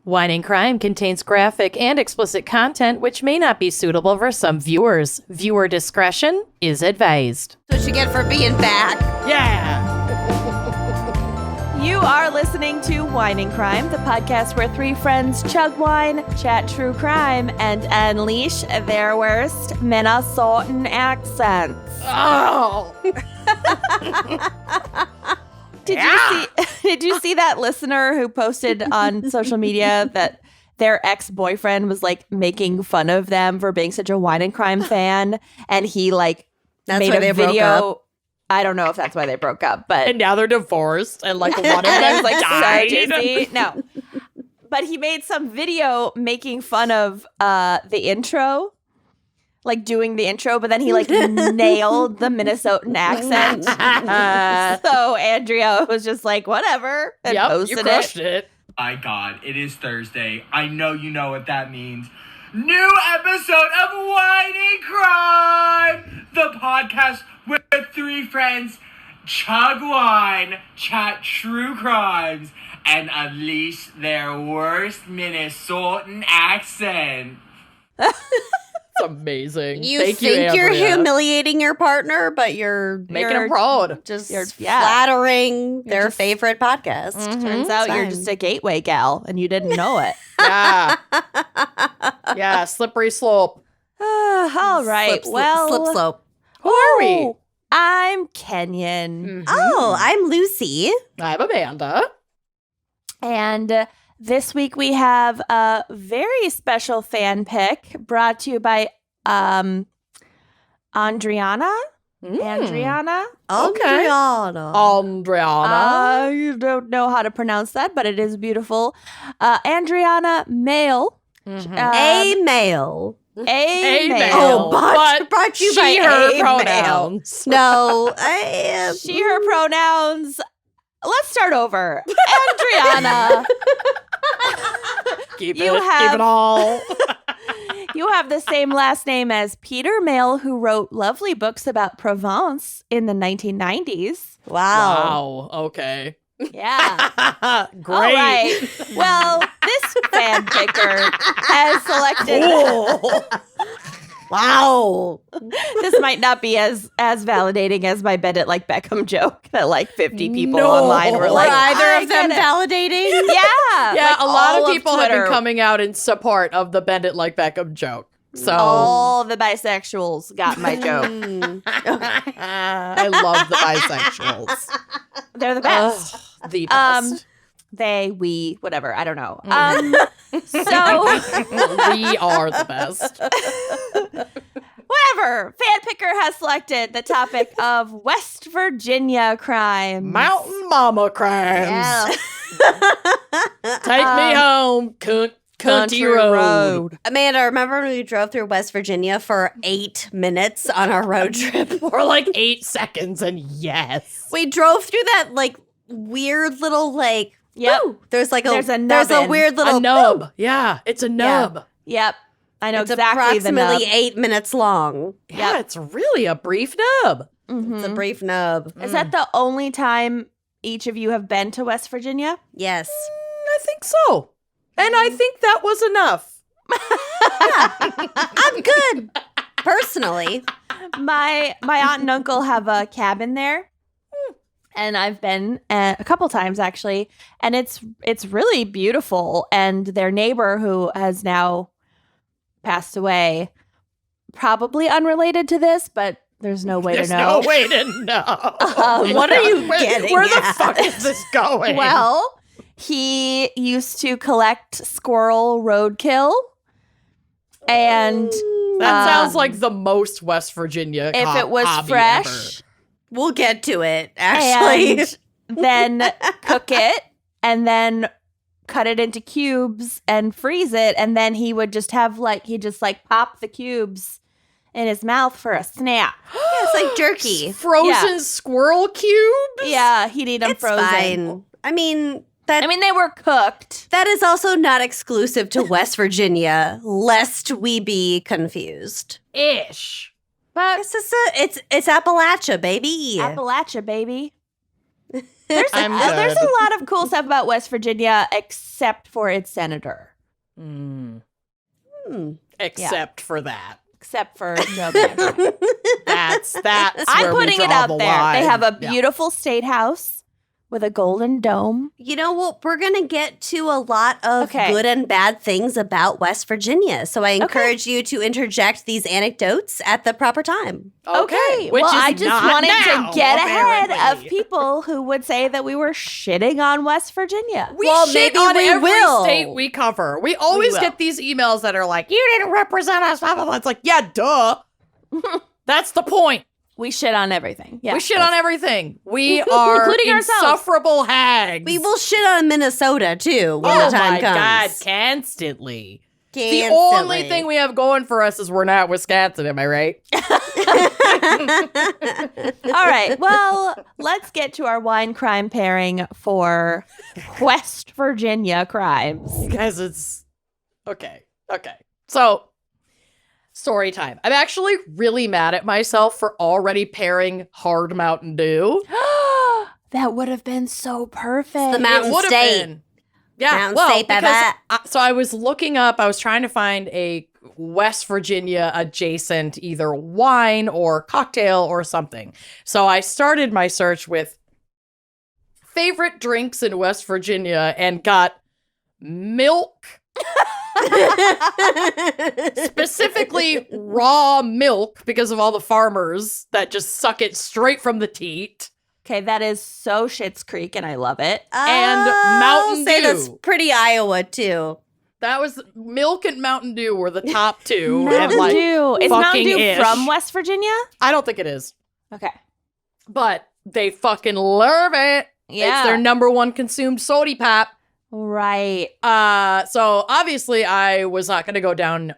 Wine and Crime contains graphic and explicit content which may not be suitable for some viewers. Viewer discretion is advised. That's what you get for being back. Yeah! You are listening to Wine and Crime, the podcast where three friends chug wine, chat true crime, and unleash their worst Minnesotan accents. Oh! Did you see that listener who posted on social media that their ex-boyfriend was like making fun of them for being such a Wine and Crime fan, and he like made a video. I don't know if that's why they broke up, but And now they're divorced, and like one of them I was like died. so dizzy. No, but he made some video making fun of the intro. Like doing the intro, but then he like nailed the Minnesotan accent. So Andrea was just like, whatever, and posted you crushed it. it. My God, it is Thursday. I know you know what that means. New episode of Wine and Crime, the podcast where three friends chug wine, chat true crimes, and unleash their worst Minnesotan accent. It's amazing. You Thank think you're Andrea. humiliating your partner, but you're Making them proud. just You're- flattering their just- favorite podcast. Turns out you're just a gateway gal, and you didn't know it. Yeah. Yeah, slippery slope. All right. slip slope. Who are we? I'm Kenyon. Oh, I'm Lucy. I'm Amanda. And this week we have a very special fan pick brought to you by Andriana. Andriana? Okay. Andriana. Andriana. You don't know how to pronounce that, but it is beautiful. Andriana Mail. A male. A A Mail. male. Oh, but brought you she, by her a pronouns. No, I am. She, her pronouns. Let's start over. Andriana. Keep You it have- all. You have the same last name as Peter Mail, who wrote lovely books about Provence in the 1990s. Wow. Wow. Okay. Yeah. Great. All right. Well, this fan picker has selected. Wow. This might not be as validating as my Bend It Like Beckham joke that like 50 people No. online were Were like, either of them get it. validating? Yeah. Yeah, like a lot all of people have Twitter, been coming out in support of the Bend It Like Beckham joke. So All the bisexuals got my joke. I love the bisexuals. They're the best. Ugh, the best. They, we, whatever. I don't know. So We are the best. whatever. Fan picker has selected the topic of West Virginia crime. Mountain Mama crimes. Yeah. Take me home, country road. Amanda, remember when we drove through West Virginia for 8 minutes on our road trip? For like 8 seconds, and yes. We drove through that like weird little like. Yep. Ooh, there's a nubbin. weird little A nub. Yeah, it's a nub. Yep. I know It's exactly the nub. approximately 8 minutes long. Yeah, it's really a brief nub. It's a brief nub. Is that the only time each of you have been to West Virginia? Yes. I think so. And I think that was enough. I'm good. Personally. My aunt and uncle have a cabin there. And I've been a couple times actually, and it's really beautiful. And their neighbor, who has now passed away, probably unrelated to this, but there's no way There's to know. no way to know. What are you getting Where the at? fuck is this going? Well, he used to collect squirrel roadkill, and that sounds like the most West Virginia if it was hobby fresh, ever. We'll get to it, actually. and then cook it, and then cut it into cubes and freeze it, and then he would just have he'd just pop the cubes in his mouth for a snack. It's like jerky. Frozen Yeah. squirrel cubes? Yeah, he'd eat them It's frozen. fine. I mean, they were cooked. that is also not exclusive to West Virginia, lest we be confused. Ish. But It's Appalachia, baby. Appalachia, baby. There's I'm there's good. a lot of cool stuff about West Virginia, except for its senator. Mm. Hmm. Except for that. Except for Joe Manchin. That's I'm where we putting it draw out the there. line. They have a Yeah. beautiful state house with a golden dome. You know what? We're going to get to a lot of Okay. good and bad things about West Virginia. So I encourage you to interject these anecdotes at the proper time. Okay. Which well, is I just not wanted now, to get ahead apparently. of people who would say that we were shitting on West Virginia. We Well, shit maybe on we every will. state we cover. We always will. get these emails that are like, "You didn't represent us." Blah blah blah. It's like, yeah, duh. That's the point. We shit on everything. Yeah, we shit on everything. We are Including ourselves. insufferable hags. We will shit on Minnesota too when Oh the time my god, comes. constantly. Constantly. The only thing we have going for us is we're not Wisconsin. Am I right? All right. Well, let's get to our wine crime pairing for West Virginia crimes. Guys, it's okay. Okay. So, story time. I'm actually really mad at myself for already pairing hard Mountain Dew. That would have been so perfect. the Mountain It would've State. been. Yeah, Mountain well, State, because baby. so I was looking up, I was trying to find a West Virginia adjacent either wine or cocktail or something. So I started my search with favorite drinks in West Virginia and got milk, specifically raw milk because of all the farmers that just suck it straight from the teat. Okay, that is so Schitt's Creek, and I love it. And I'll Mountain say that's Dew. pretty Iowa too. That was milk and Mountain Dew were the top two. and Mountain like, Dew. Is Mountain Dew fucking-ish. from West Virginia? I don't think it is, Okay. but they fucking love it. Yeah. It's their number one consumed sody pop. Right. So obviously I was not going to go down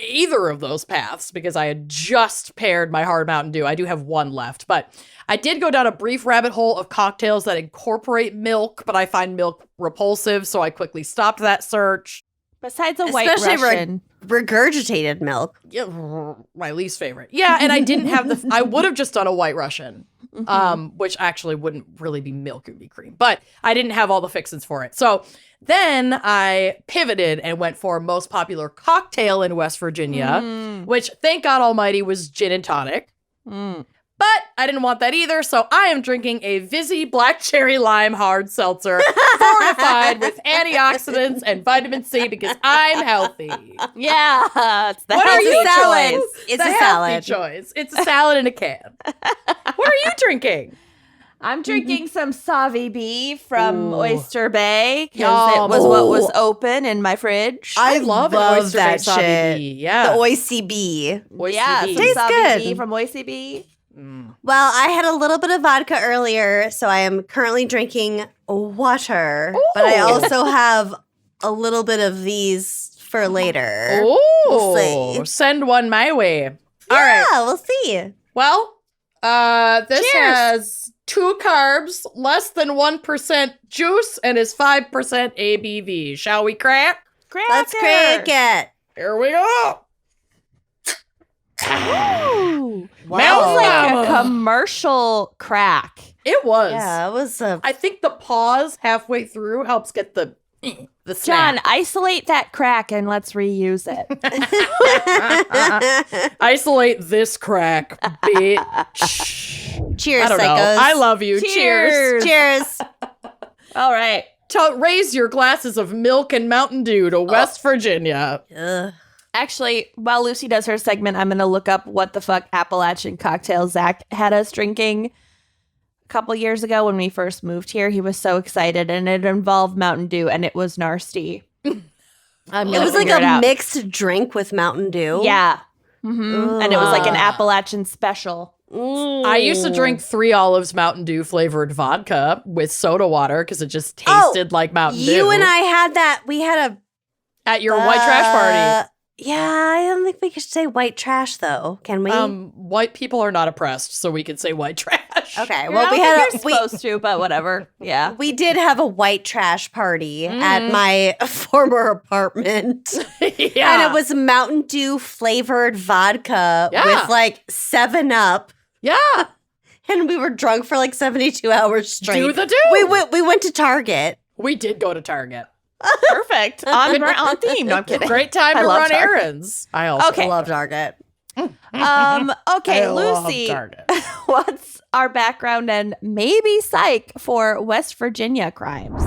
either of those paths because I had just paired my hard Mountain Dew. I do have one left, but I did go down a brief rabbit hole of cocktails that incorporate milk, but I find milk repulsive, so I quickly stopped that search. Besides a White Especially Russian. Regurgitated milk. Yeah, my least favorite. Yeah, and I didn't have the. I would have just done a White Russian, which actually wouldn't really be milk; it would be cream. But I didn't have all the fixins for it. So then I pivoted and went for most popular cocktail in West Virginia, which, thank God Almighty, was gin and tonic. But I didn't want that either, so I am drinking a Vizzy black cherry lime hard seltzer fortified with antioxidants and vitamin C because I'm healthy. Yeah. It's the What are healthy you salad? choice. It's The a healthy salad. choice. It's a salad in a can. What are you drinking? I'm drinking some Savi B from Ooh. Oyster Bay because it was Yum. what was open in my fridge. I love love that Oyster Bay shit. Sabi. Yeah. The Oicy Bee. Oyster yeah, Bee. some Tastes Savi good. B from Oyster B. Well, I had a little bit of vodka earlier, so I am currently drinking water. But I Ooh. also have a little bit of these for later. Oh, We'll see. send one my way. All right. Yeah, we'll see. Well, this Cheers. has 2 carbs, less than 1% juice, and is 5% ABV. Shall we crack? Let's crank it. Here we go. Ooh. Wow. That was like Mama. a commercial crack. It was. Yeah, it was a. I think the pause halfway through helps get the John, snap. isolate that crack and let's reuse it. Isolate this crack, bitch. Cheers, I don't know. psychos. I love you. Cheers. Cheers. All right. To raise your glasses of milk and Mountain Dew to West Virginia. Ugh. Actually, while Lucy does her segment, I'm going to look up what the fuck Appalachian cocktail Zach had us drinking a couple years ago when we first moved here. He was so excited, and it involved Mountain Dew, and it was nasty. It was like a mixed drink with Mountain Dew. Yeah. And it was like an Ugh. Appalachian special. I used to drink 3 Olives Mountain Dew flavored vodka with soda water because it just tasted like Mountain Dew. You and I had that. We had at your white trash party. Yeah, I don't think we could say white trash though. Can we? White people are not oppressed, so we could say white trash. Okay. Well, Well, we you're had a, supposed to, but whatever. Yeah. we did have a white trash party at my former apartment. Yeah. And it was Mountain Dew flavored vodka Yeah. with like 7-Up. Yeah. and we were drunk for like 72 hours straight. Do the do. We went to Target. We did go to Target. Perfect. On theme. No, I'm kidding. Great time I to love run Target. errands. I also Okay. I love Target. Okay, I love Lucy, Target. what's our background and maybe psych for West Virginia crimes?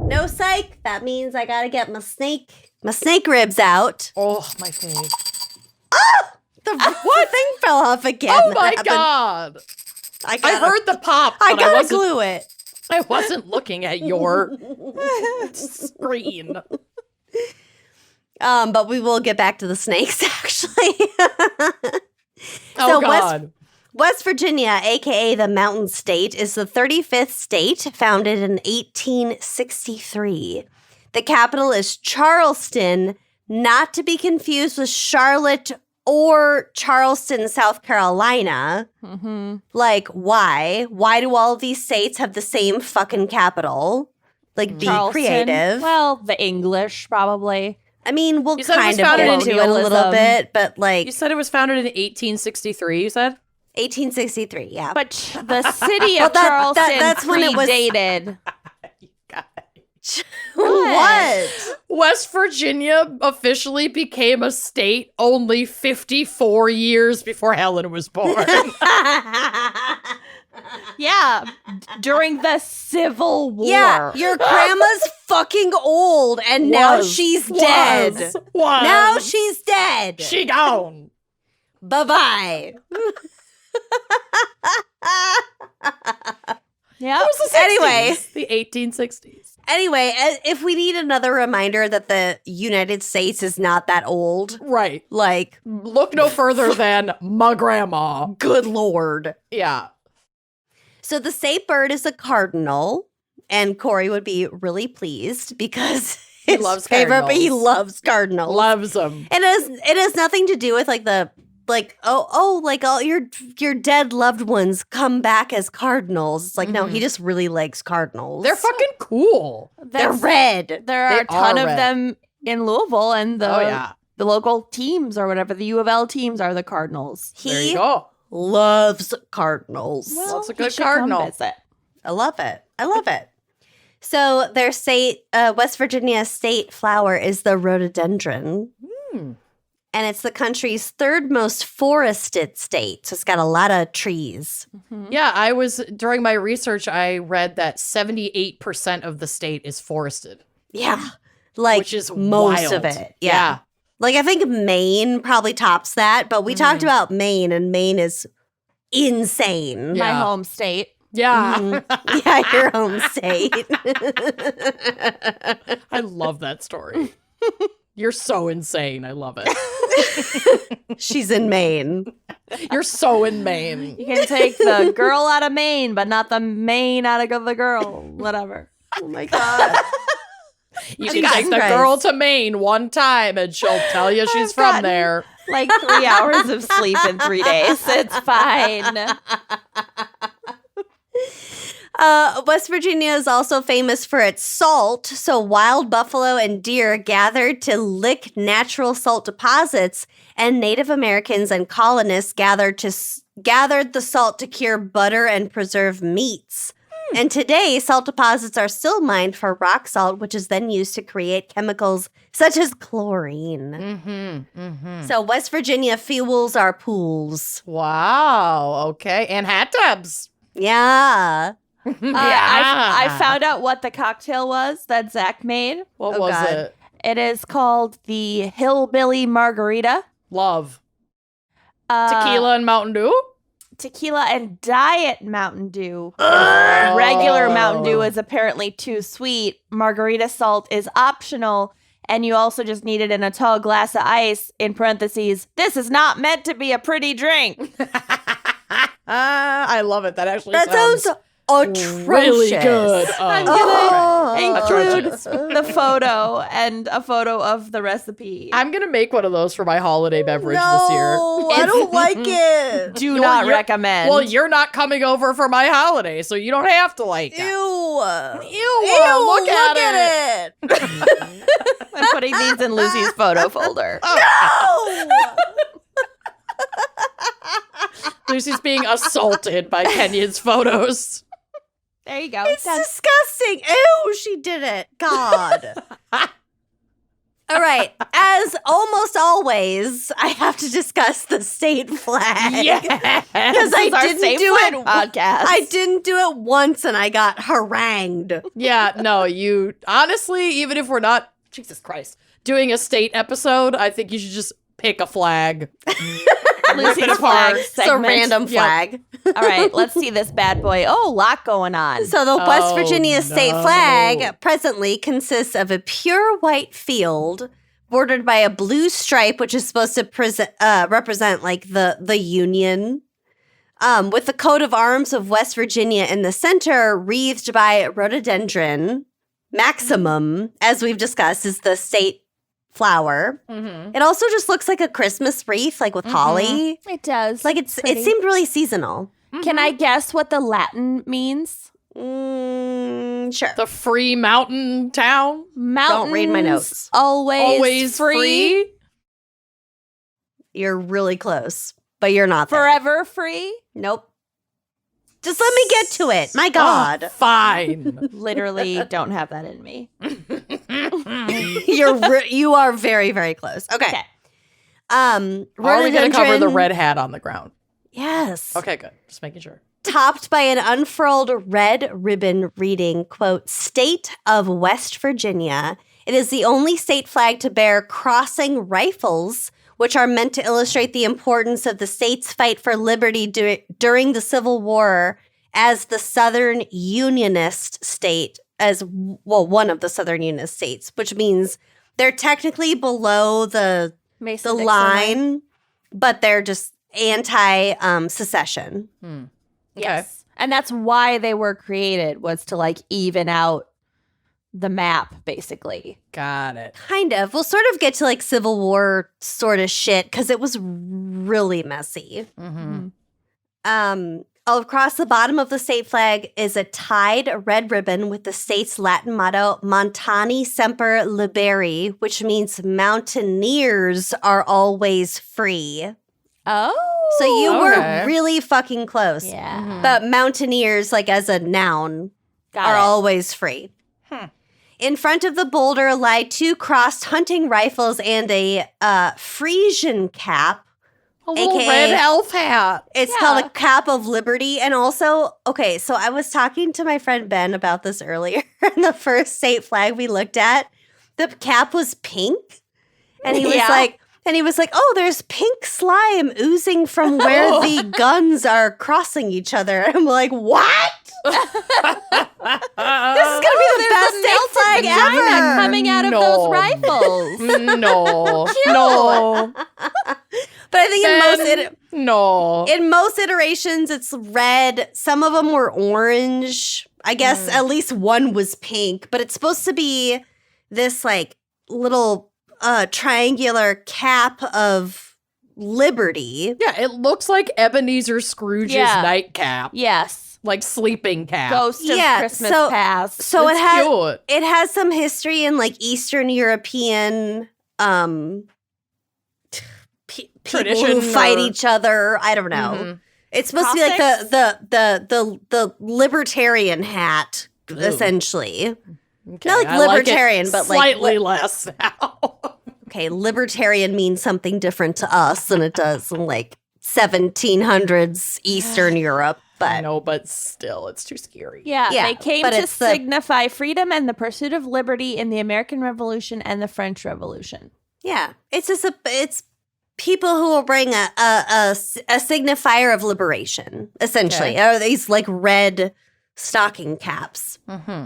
No psych. That means I gotta get my snake ribs out. Oh, my fave. The thing fell off again. Oh my That happened. God. I I heard the pop, I but I gotta wasn't, glue it. I wasn't looking at your screen. But we will get back to the snakes, actually. Oh, So God. West Virginia, aka the Mountain State, is the 35th state, founded in 1863. The capital is Charleston, not to be confused with Charlotte or Charleston, South Carolina. Mm-hmm. Like, why? Why do all of these states have the same fucking capital? Like, be creative. Well, the English, probably. I mean, we'll You said it was kind of founded get in into it a little colonialism. bit, but like You said it was founded in 1863, you said? 1863, yeah. But the city Well, of that- Charleston that's when it was- predated. What? West Virginia officially became a state only 54 years before Helen was born. Yeah, during the Civil War. Yeah, your grandma's fucking old, and now Was. she's dead. Was. Now she's dead. She gone. Bye-bye. Yeah. It was the 60s, Anyway. the 1860s. Anyway, if we need another reminder that the United States is not that old, Right. like, Look no further than my grandma. good Lord. Yeah. So the state bird is a cardinal, and Corey would be really pleased because He his loves favorite, but he cardinals. loves cardinals. Loves them. And it has nothing to do with like like all your dead loved ones come back as cardinals. It's like no, he just really likes cardinals. They're fucking cool. They're red. There They are a ton are of red. them in Louisville, and the Oh, yeah. the local teams or whatever, the U of L teams are the Cardinals. There you He go. loves cardinals. Loves a he good should come cardinal. visit. I love it. I love it. So their state, West Virginia state flower is the rhododendron. Hmm. And it's the country's third most forested state. So it's got a lot of trees. Yeah, during my research, I read that 78% of the state is forested. Yeah. Like Which is most wild. of it. Yeah. Like I think Maine probably tops that, but we talked about Maine, and Maine is insane. Yeah. My home state. Yeah. Mhm. Yeah, your home state. I love that story. You're so insane. I love it. She's in Maine. You're so in Maine. You can take the girl out of Maine, but not the Maine out of the girl. Whatever. Oh my God. You Jesus can take the Christ. girl to Maine one time and she'll tell you she's I've from gotten- there. Like 3 hours of sleep in 3 days. It's fine. West Virginia is also famous for its salt. So wild buffalo and deer gathered to lick natural salt deposits, and Native Americans and colonists gathered the salt to cure butter and preserve meats. And today, salt deposits are still mined for rock salt, which is then used to create chemicals such as chlorine. Mm-hmm. Mm-hmm. So West Virginia fuels our pools. Wow. Okay. And hot tubs. Yeah. I found out what the cocktail was that Zach made. What Oh, was God. it? It is called the Hillbilly Margarita. Love. Uh, Tequila and Mountain Dew? Tequila and Diet Mountain Dew. Regular Mountain Dew is apparently too sweet. Margarita salt is optional. And you also just need it in a tall glass of ice, in parentheses, this is not meant to be a pretty drink. I love it. That actually That sounds atrocious. really good. I'm Oh. gonna include Atrocious. the photo and a photo of the recipe. I'm going to make one of those for my holiday beverage this year. No, I don't like it. Do Well, not you're- recommend. Well, you're not coming over for my holiday, so you don't have to like Ew. it. Ew, Look at it. I'm putting these in Lucy's photo folder. No. Lucy's being assaulted by Kenya's photos. There you go. It's disgusting. Ew, she did it. God. All right. As almost always, I have to discuss the state flag. Yeah. Because I didn't do it. Podcast. I didn't do it once and I got harangued. Yeah, no, you honestly, even if we're not, Jesus Christ, doing a state episode, I think you should just pick a flag. Lucy's flag It's a segment. random flag. All right, let's see this bad boy. Oh, a lot going on. So the West Oh, Virginia state no. flag presently consists of a pure white field bordered by a blue stripe, which is supposed to represent like the Union, with the coat of arms of West Virginia in the center, wreathed by rhododendron. Maximum, as we've discussed, is the state flower. Mm-hmm. It also just looks like a Christmas wreath, like with holly. It does. Like it Pretty. seemed really seasonal. Can I guess what the Latin means? Sure. The free mountain town, Mountains. Don't read my notes. Always free. You're really close, but you're not there. Forever free. Nope. Just let me get to it. My God. Oh, fine. Literally don't have that in me. You are very, very close. Okay. Okay. Are we going to cover the rhododendron- red hat on the ground? Yes. Okay, good. Just making sure. Topped by an unfurled red ribbon reading, quote, State of West Virginia. It is the only state flag to bear crossing rifles, which are meant to illustrate the importance of the state's fight for liberty during the Civil War as the Southern Unionist state, one of the Southern Unionist states, which means they're technically below the Mason-Dixon line, but they're just anti-secession. Okay. Yes. And that's why they were created, was to like even out the map, basically. Got it. Kind of. We'll sort of get to like Civil War sort of shit because it was really messy. Mm-hmm. Across the bottom of the state flag is a tied red ribbon with the state's Latin motto, Montani Semper Liberi, which means mountaineers are always free. Oh. So you Okay. were really fucking close. Yeah. But mountaineers, like as a noun, Got are it. always free. In front of the boulder lie two crossed hunting rifles and a Frisian cap. A little AKA red elf hat. It's Yeah. called a cap of liberty. And also, okay, so I was talking to my friend Ben about this earlier. And the first state flag we looked at, the cap was pink. And he was Yeah. like, oh, there's pink slime oozing from where the guns are crossing each other. And I'm like, what? This is going to be the best state flag Vagina ever. coming out of No. those rifles. No. But I think No. in most iterations, it's red. Some of them were orange. I guess at least one was pink. But it's supposed to be this like little triangular cap of liberty. Yeah, it looks like Ebenezer Scrooge's Yeah. nightcap. Yes. Like sleeping cap. Ghost of Yeah, Christmas so- past. So It's cute. it has some history in like Eastern European people Tradition who fight or- each other. I don't know. Mhm. It's supposed to be like the libertarian hat, Ooh. essentially. Okay, Not like I like it libertarian, but like slightly less now. Okay, libertarian means something different to us than it does in like 1700s Eastern Europe. I But know, but still, it's too scary. Yeah, Yeah, they came but to it's the- signify freedom and the pursuit of liberty in the American Revolution and the French Revolution. yeah, it's just it's people who will bring a signifier of liberation, essentially. Okay. Are these like red stocking caps? Mm-hmm.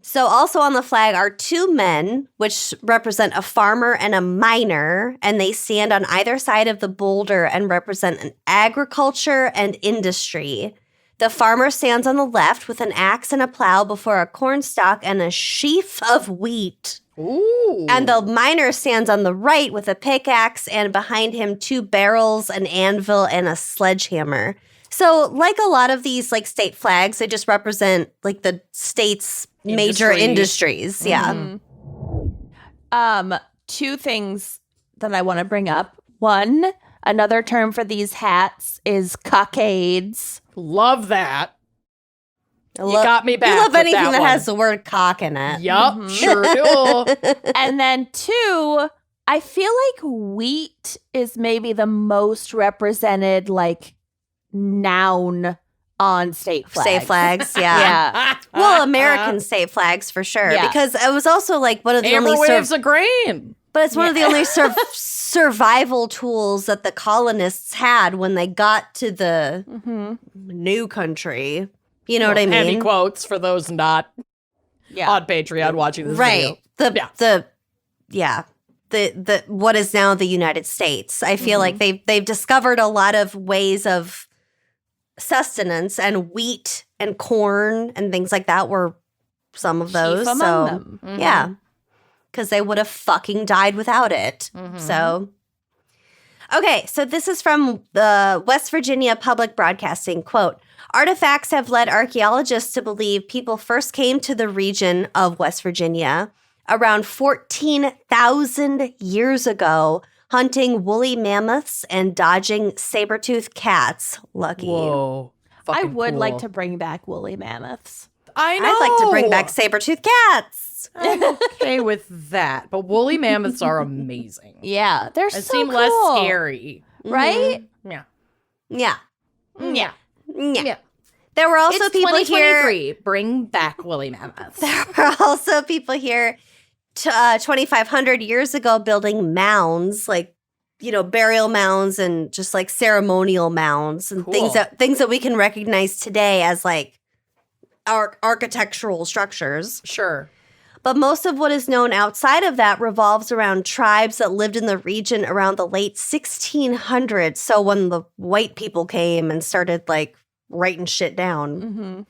So also on the flag are two men, which represent a farmer and a miner, and they stand on either side of the boulder and represent an agriculture and industry. The farmer stands on the left with an axe and a plow before a corn stalk and a sheaf of wheat. Ooh. And the miner stands on the right with a pickaxe, and behind him, two barrels, an anvil, and a sledgehammer. So, like a lot of these like state flags, they just represent like the state's major industries. Yeah. Mhm. Two things that I want to bring up. One, Another term for these hats is cockades. Love that. I You got me back. You love with anything that one. has the word cock in it. Yup, sure do. And then 2, I feel like wheat is maybe the most represented like noun on state flags. State flags, yeah. Yeah. Well, American state flags for sure. Yeah. Because it was also like one of the Amber only waves of grain. but it's one of the only survival tools that the colonists had when they got to the new country. You know what I mean? Heavy quotes for those not Yeah. on Patreon watching this Right. video. The what is now the United States. I feel like they've discovered a lot of ways of sustenance, and wheat and corn and things like that were some of those. Chief among them. Yeah. Because they would have fucking died without it. So, okay. So this is from the West Virginia Public Broadcasting. Quote, artifacts have led archaeologists to believe people first came to the region of West Virginia around 14,000 years ago, hunting woolly mammoths and dodging saber-toothed cats. Lucky. Whoa. I Fucking would cool. like to bring back woolly mammoths. I know. I'd like to bring back saber-toothed cats. I'm okay with that, but woolly mammoths are amazing. Yeah, they're It so seem cool. less scary. right? Yeah. Yeah. Yeah. Yeah. There were also It's people here. 2023. Bring back woolly mammoths. There were also people here 2,500 years ago building mounds, like, you know, burial mounds and just like ceremonial mounds and Cool. things that we can recognize today as like architectural structures. Sure. But most of what is known outside of that revolves around tribes that lived in the region around the late 1600s. So when the white people came and started like writing shit down. Mm-hmm.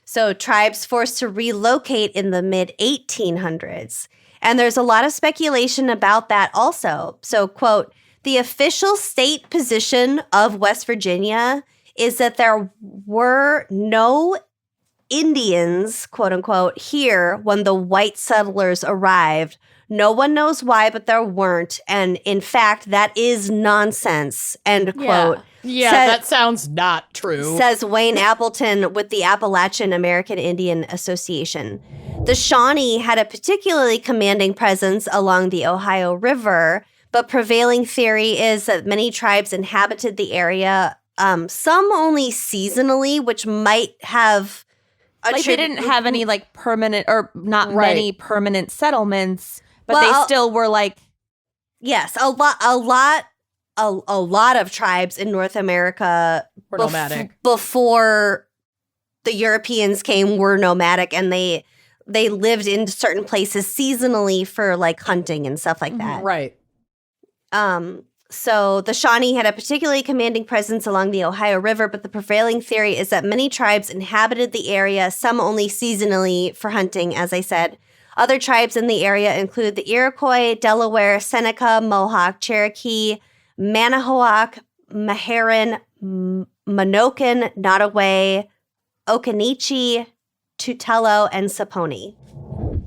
So tribes forced to relocate in the mid 1800s. And there's a lot of speculation about that also. So, quote, the official state position of West Virginia is that there were no Indians, quote unquote, here when the white settlers arrived. No one knows why, but there weren't. And in fact, that is nonsense, end quote. Yeah, Says- that sounds not true. Says Wayne Appleton with the Appalachian American Indian Association. The Shawnee had a particularly commanding presence along the Ohio River, but prevailing theory is that many tribes inhabited the area, some only seasonally, which might have Like they didn't have any like permanent or not Right. many permanent settlements, but Well, they still were like Yes, a lot of tribes in North America Were nomadic. before the Europeans came were nomadic, and they lived in certain places seasonally for like hunting and stuff like that. Right. So the Shawnee had a particularly commanding presence along the Ohio River, but the prevailing theory is that many tribes inhabited the area, some only seasonally for hunting, as I said. Other tribes in the area include the Iroquois, Delaware, Seneca, Mohawk, Cherokee, Manahoac, Maharan, Monocan, Nottoway, Occaneechi, Tutelo, and Saponi.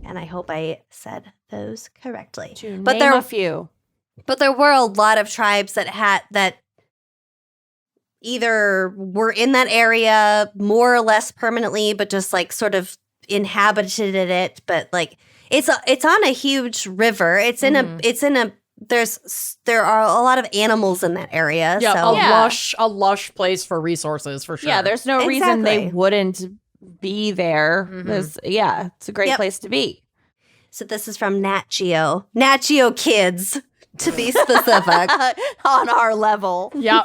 And I hope I said those correctly. to But name there- a few. But there were a lot of tribes that either were in that area more or less permanently, but just like sort of inhabited it. But like it's on a huge river. There are a lot of animals in that area. Yeah, so a lush place for resources for sure. Yeah, there's no reason they Exactly. wouldn't be there. Mhm. It's a great Yep. place to be. So this is from Nat Geo Kids, to be specific. On our level. Yeah.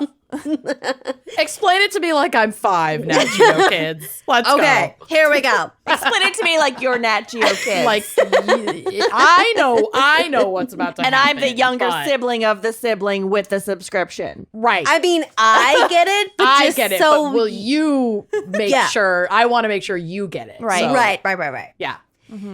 Explain it to me like I'm 5 now, Geo kids. Let's Okay, go. here we go. Explain it to me like you're Nat Geo kids. Like I know what's about to and happen. I'm the younger but- sibling of the sibling with the subscription. Right. I mean, I get it, but I just get it, so but will you make Yeah. sure? I want to make sure you get it. Right. So, right. Yeah.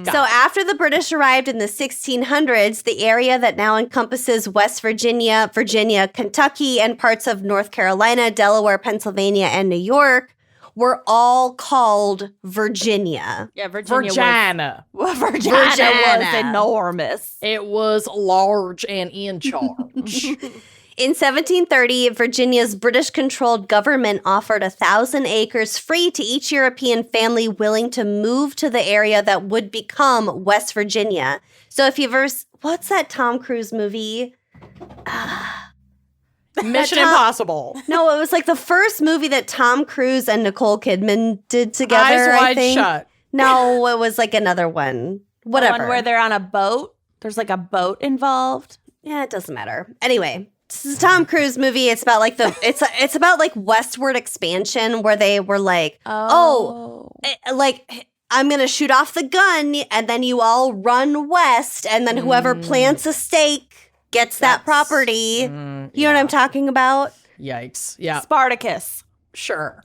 So after the British arrived in the 1600s, the area that now encompasses West Virginia, Kentucky, and parts of North Carolina, Delaware, Pennsylvania, and New York were all called Virginia. Yeah, Virginia Virginia. was Virginia. enormous. It was large and in charge. In 1730, Virginia's British-controlled government offered 1,000 acres free to each European family willing to move to the area that would become West Virginia. So if you've ever... What's that Tom Cruise movie? Mission Impossible. No, it was like the first movie that Tom Cruise and Nicole Kidman did together, Eyes I Wide think. Shut. No, it was like another one. Whatever. The one where they're on a boat. There's like a boat involved. Yeah, it doesn't matter. Anyway, this is a Tom Cruise movie. It's about like it's about like westward expansion where they were like, like I'm going to shoot off the gun and then you all run west and then whoever plants a stake gets that property. You know what I'm talking about? Yikes. Yeah. Spartacus. Sure.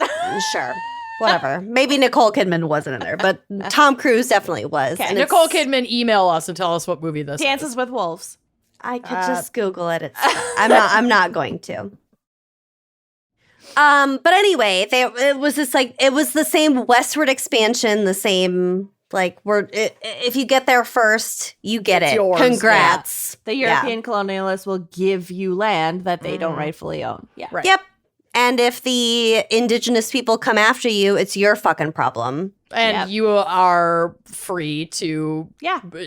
Sure. Whatever. Maybe Nicole Kidman wasn't in there, but Tom Cruise definitely was. Okay. And Nicole Kidman, email us and tell us what movie this Dances is. with Wolves. I could just Google it. I'm not going to. But anyway, it was the same westward expansion, the same like if you get there first, you get It's it. yours, Congrats. The European colonialists will give you land that they don't rightfully own. Yeah. Right. Yep. And if the indigenous people come after you, it's your fucking problem. And you are free to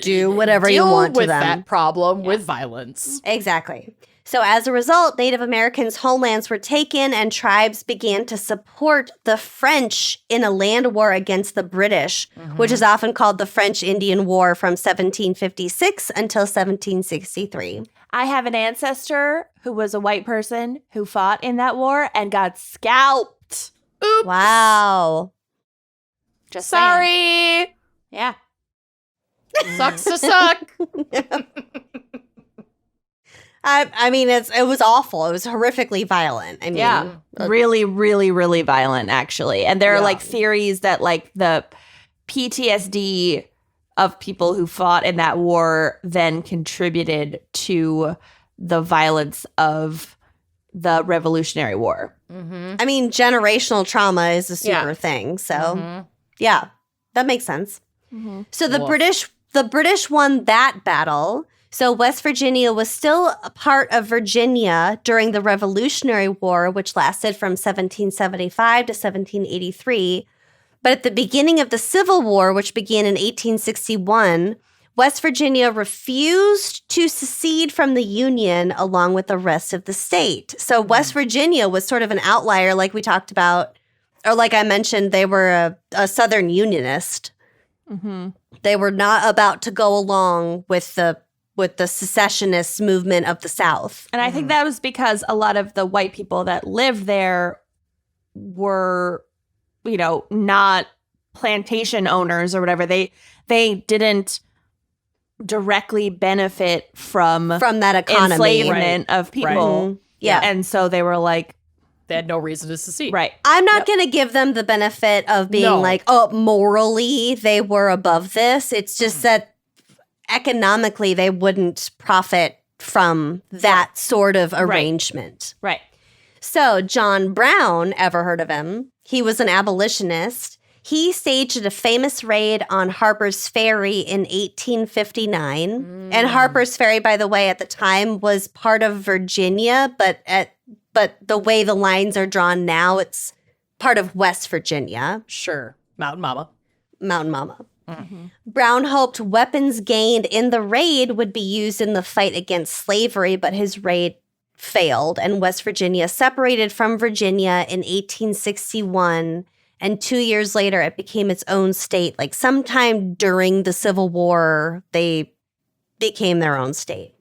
Do whatever you deal want to with them. that problem with violence. Exactly. So as a result, Native Americans' homelands were taken and tribes began to support the French in a land war against the British, which is often called the French-Indian War from 1756 until 1763. I have an ancestor who was a white person who fought in that war and got scalped. Oops. Wow. Just saying. Sorry. Yeah. Sucks to suck. I mean, it was awful. It was horrifically violent. I mean, Really, really, really violent, actually. And there are like theories that like the PTSD of people who fought in that war then contributed to the violence of the Revolutionary War. I mean, generational trauma is a super thing. So, yeah, that makes sense. So the British won that battle. So West Virginia was still a part of Virginia during the Revolutionary War, which lasted from 1775 to 1783. But at the beginning of the Civil War, which began in 1861, West Virginia refused to secede from the Union along with the rest of the state. So West Virginia was sort of an outlier, like we talked about, or like I mentioned, they were a Southern Unionist. They were not about to go along with the secessionist movement of the South. And I think that was because a lot of the white people that lived there were, not plantation owners or whatever. They didn't directly benefit from that economy. enslavement of people. Yeah. And so they were like, They had no reason to secede. right. I'm not going to give them the benefit of being morally they were above this. It's just that economically they wouldn't profit from that sort of arrangement. Right. So John Brown, ever heard of him? He was an abolitionist. He staged a famous raid on Harper's Ferry in 1859. And Harper's Ferry, by the way, at the time was part of Virginia, but the way the lines are drawn now, it's part of West Virginia. Sure. Mountain Mama. Mountain Mama. Brown hoped weapons gained in the raid would be used in the fight against slavery, but his raid failed, and West Virginia separated from Virginia in 1861, and 2 years later, it became its own state. Like sometime during the Civil War, they became their own state.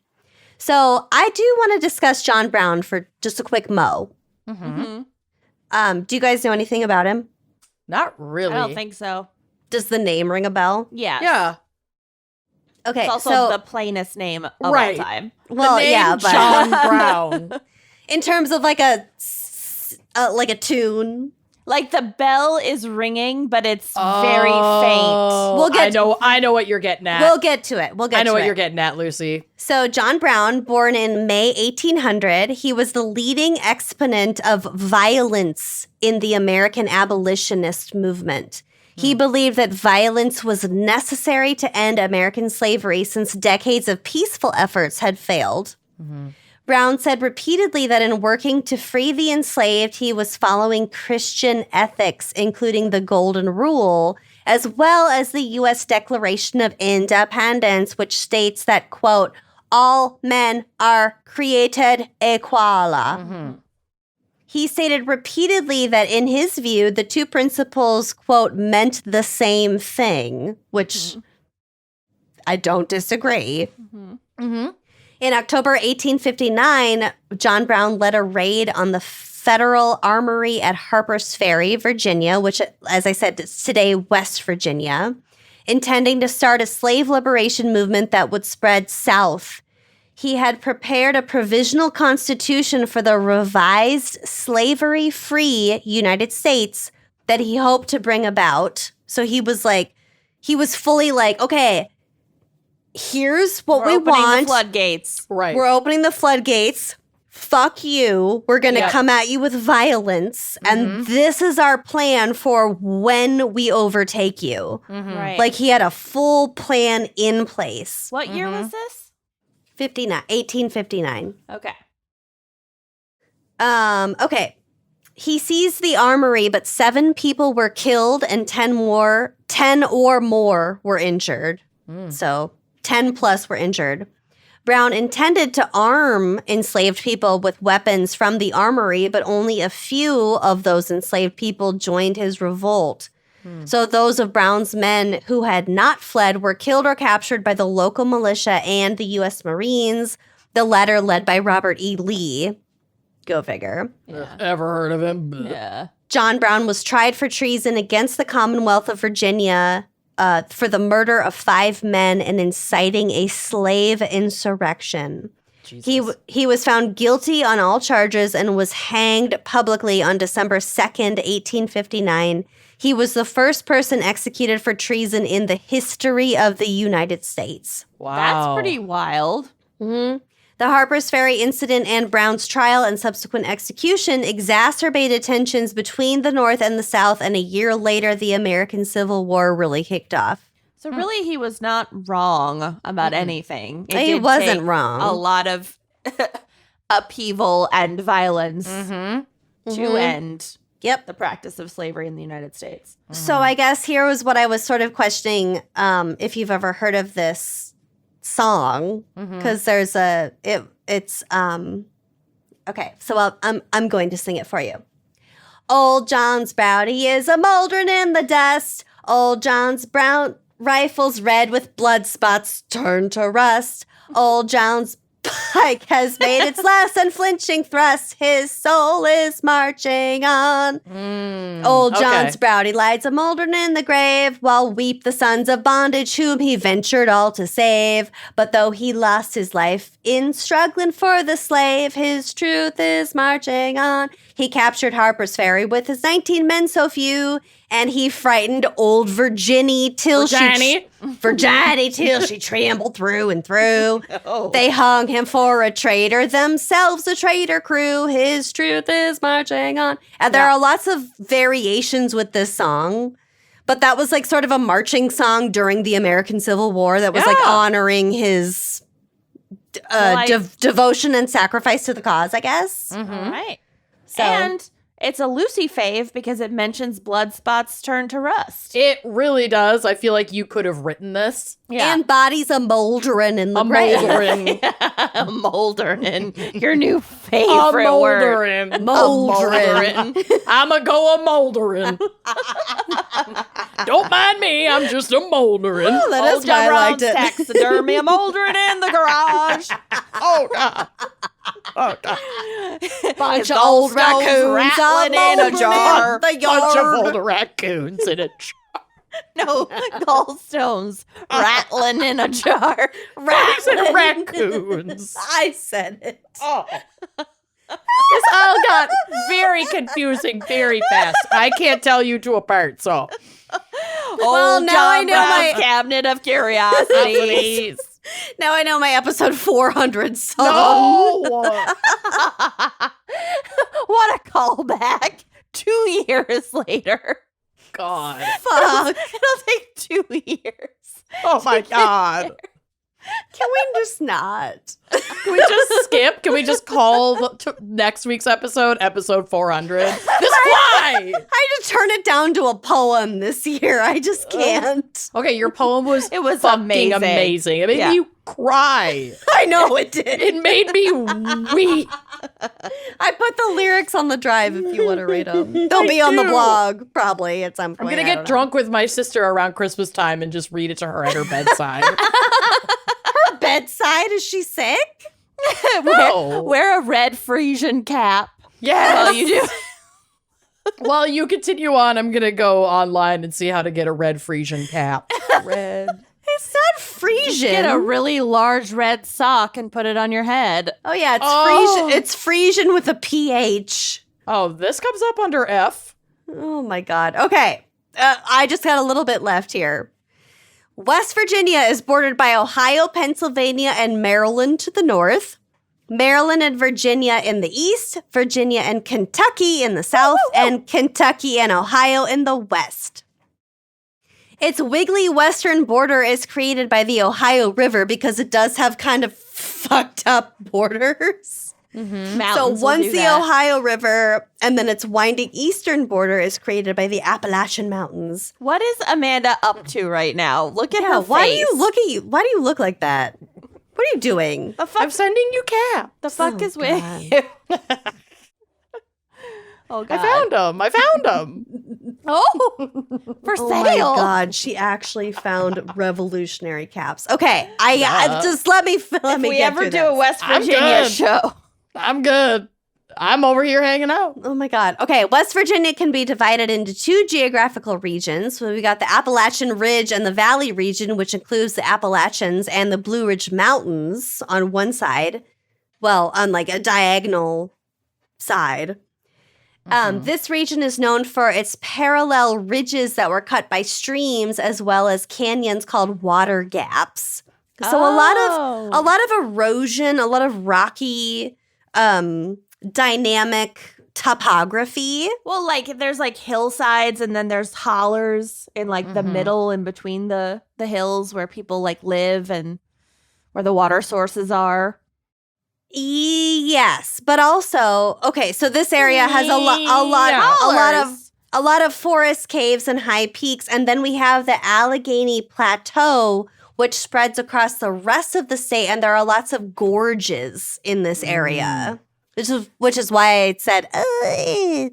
So I do want to discuss John Brown for just a quick mo. Do you guys know anything about him? Not really. I don't think so. Does the name ring a bell? Yeah. Yeah. Okay, It's also so the plainest name of all Right. time. well, The name yeah, but John Brown. in terms of like a tune, Like the bell is ringing, but it's very faint. We'll get I know what you're getting at. we'll get to it. I know what you're getting at, Lucy. So John Brown, born in May 1800, he was the leading exponent of violence in the American abolitionist movement. He believed that violence was necessary to end American slavery since decades of peaceful efforts had failed. Brown said repeatedly that in working to free the enslaved, he was following Christian ethics, including the Golden Rule, as well as the U.S. Declaration of Independence, which states that, quote, all men are created equal. Mm-hmm. He stated repeatedly that in his view, the two principles, quote, meant the same thing, which I don't disagree. Mm-hmm. In October 1859, John Brown led a raid on the Federal Armory at Harper's Ferry, Virginia, which, as I said, is today West Virginia, intending to start a slave liberation movement that would spread south. He had prepared a provisional constitution for the revised slavery-free United States that he hoped to bring about. So he was fully like, okay, here's what we opening want. the floodgates. Right. We're opening the floodgates. Fuck you. We're going to Yep. come at you with violence. And this is our plan for when we overtake you. Right. Like he had a full plan in place. What year was this? 1859. Okay. Okay. He seized the armory, but 7 people were killed and 10 or more were injured. So 10 plus were injured. Brown intended to arm enslaved people with weapons from the armory, but only a few of those enslaved people joined his revolt. So those of Brown's men who had not fled were killed or captured by the local militia and the U.S. Marines, the latter led by Robert E. Lee. Go figure. Ever heard of him? Yeah. John Brown was tried for treason against the Commonwealth of Virginia for the murder of 5 men and inciting a slave insurrection. Jesus. He was found guilty on all charges and was hanged publicly on December 2nd, 1859. He was the first person executed for treason in the history of the United States. Wow. That's pretty wild. The Harper's Ferry incident and Brown's trial and subsequent execution exacerbated tensions between the North and the South, and a year later, the American Civil War really kicked off. So really, he was not wrong about anything. It He did wasn't take wrong. A lot of upheaval and violence to end Yep. the practice of slavery in the United States. So I guess here was what I was sort of questioning, if you've ever heard of this song, because there's it's okay. So I'm going to sing it for you. Old John's Browdy is a mouldering in the dust. Old John's brown rifle's red with blood spots turned to rust. Old John's pike has made its last unflinching thrust. His soul is marching on. Old John's Browdy lies a mouldering in the grave, while weep the sons of bondage whom he ventured all to save. But though he lost his life in struggling for the slave, his truth is marching on. He captured Harper's Ferry with his 19 men so few, and he frightened old Virginie till she trembled through and through. They hung him for a traitor, themselves a traitor crew. His truth is marching on. And there are lots of variations with this song, but that was like sort of a marching song during the American Civil War that was like honoring his devotion and sacrifice to the cause, I guess. All right. So, And it's a Lucy fave because it mentions blood spots turn to rust. It really does. I feel like you could have written this. and bodies a mouldering in the A grave. mouldering. Moldering, your new favorite word. Moldering. Mouldering. I'ma go a moldering. Don't mind me. I'm just a moldering. Oh, that is Old why I John liked Brown's it. taxidermy, a moldering in the garage. Oh, God. Oh, God. Bunch of Gallstones old raccoons rattling in a jar. The Bunch of yard. old raccoons in a jar. No, gallstones rattling in a jar. I said raccoons. I said it. Oh. This all got very confusing very fast. I can't tell you two apart, so. Well, Old now John I know Brown's my- cabinet of curiosities. Please. Now I know my episode 400 song. No. What a callback. 2 years later. God. Fuck. It'll take 2 years. Oh, my God. Can we just not? Can we just skip? Can we just call next week's episode 400? This fly! I just turned it down to a poem this year. I just can't. Okay, your poem was amazing. fucking amazing. It made me cry. I know it did. It made me weep. I put the lyrics on the drive if you want to read them. They'll be on the blog probably at some point. I'm going to get drunk with my sister around Christmas time and just read it to her at her bedside. Her bedside? Is she sick? Wear a red Frisian cap. Yes. While you do. While you continue on, I'm going to go online and see how to get a red Frisian cap. Red. It's not Frisian. Get a really large red sock and put it on your head. Oh yeah, it's Frisian. It's Frisian with a PH. Oh, this comes up under F. Oh my God. Okay. I just got a little bit left here. West Virginia is bordered by Ohio, Pennsylvania, and Maryland to the north. Maryland and Virginia in the east. Virginia and Kentucky in the south. And Kentucky and Ohio in the west. Its wiggly western border is created by the Ohio River because it does have kind of fucked up borders. Mm-hmm. So once the Ohio River and then its winding eastern border is created by the Appalachian Mountains. What is Amanda up to right now? Look at her face. Why do you look like that? What are you doing? The fuck? I'm sending you cap. The fuck is with God. you? Oh God! I found them. Oh, for sale. Oh my God, she actually found revolutionary caps. Okay, I just let me If me we get ever through do this. a West I'm Virginia good. show, I'm good. I'm over here hanging out. Oh my God. Okay, West Virginia can be divided into two geographical regions. So we got the Appalachian Ridge and the Valley region, which includes the Appalachians and the Blue Ridge Mountains on one side. Well, on like a diagonal side. This region is known for its parallel ridges that were cut by streams, as well as canyons called water gaps. So a lot of erosion, a lot of rocky, dynamic topography. well, like there's like hillsides, and then there's hollers in like the middle, in between the hills where people like live and where the water sources are. Yes, but also so this area has a lot of forest caves and high peaks, and then we have the Allegheny Plateau, which spreads across the rest of the state, and there are lots of gorges in this area, which is why I said. I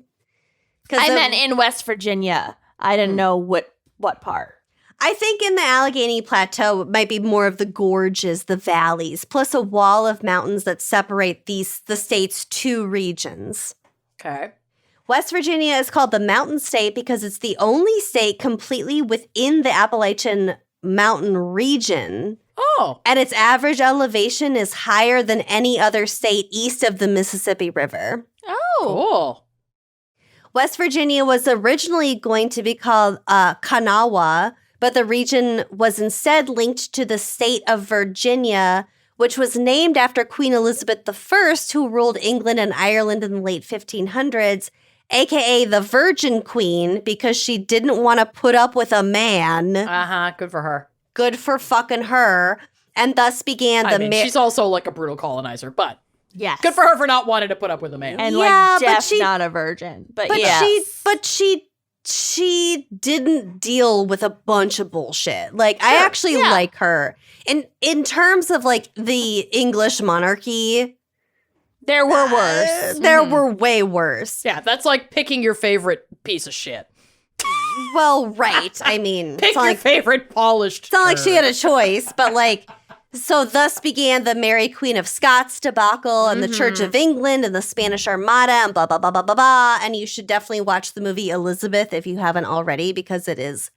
meant in West Virginia. I didn't know what part. I think in the Allegheny Plateau, it might be more of the gorges, the valleys, plus a wall of mountains that separate the state's two regions. Okay. West Virginia is called the Mountain State because it's the only state completely within the Appalachian Mountain region. Oh. And its average elevation is higher than any other state east of the Mississippi River. Oh, Cool. West Virginia was originally going to be called Kanawha, but the region was instead linked to the state of Virginia, which was named after Queen Elizabeth I, who ruled England and Ireland in the late 1500s, aka the Virgin Queen, because she didn't want to put up with a man. Good for her. Good for fucking her. And thus began she's also like a brutal colonizer, but yes. good for her for not wanting to put up with a man. And Yeah, like but Jeff, not a virgin, but she didn't deal with a bunch of bullshit. Like, I actually like her. In terms of like the English monarchy, there were worse. There were way worse. Yeah, that's like picking your favorite piece of shit. Well, right. I mean, Pick your favorite polished. it's not like she turd. had a choice, but like, so thus began the Mary Queen of Scots debacle and the Church of England and the Spanish Armada and blah, blah, blah, blah, blah, blah. And you should definitely watch the movie Elizabeth if you haven't already, because it is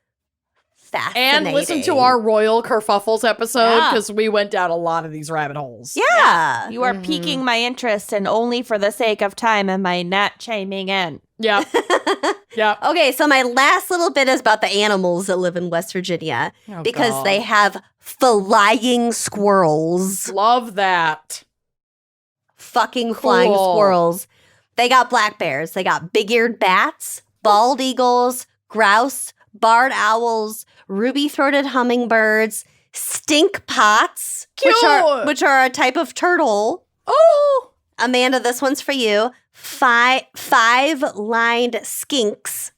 fascinating. And listen to our Royal Kerfuffles episode, because we went down a lot of these rabbit holes. Yeah. You are piquing my interest, and only for the sake of time am I not chiming in. Yeah. Yeah. Okay, so my last little bit is about the animals that live in West Virginia, because God. they have flying squirrels. Love that. Fucking flying Cool. squirrels. They got black bears. They got big-eared bats, bald eagles, grouse, barred owls, ruby-throated hummingbirds, stink pots, Cute. which are a type of turtle. Oh, Amanda, this one's for you. Five-lined skinks.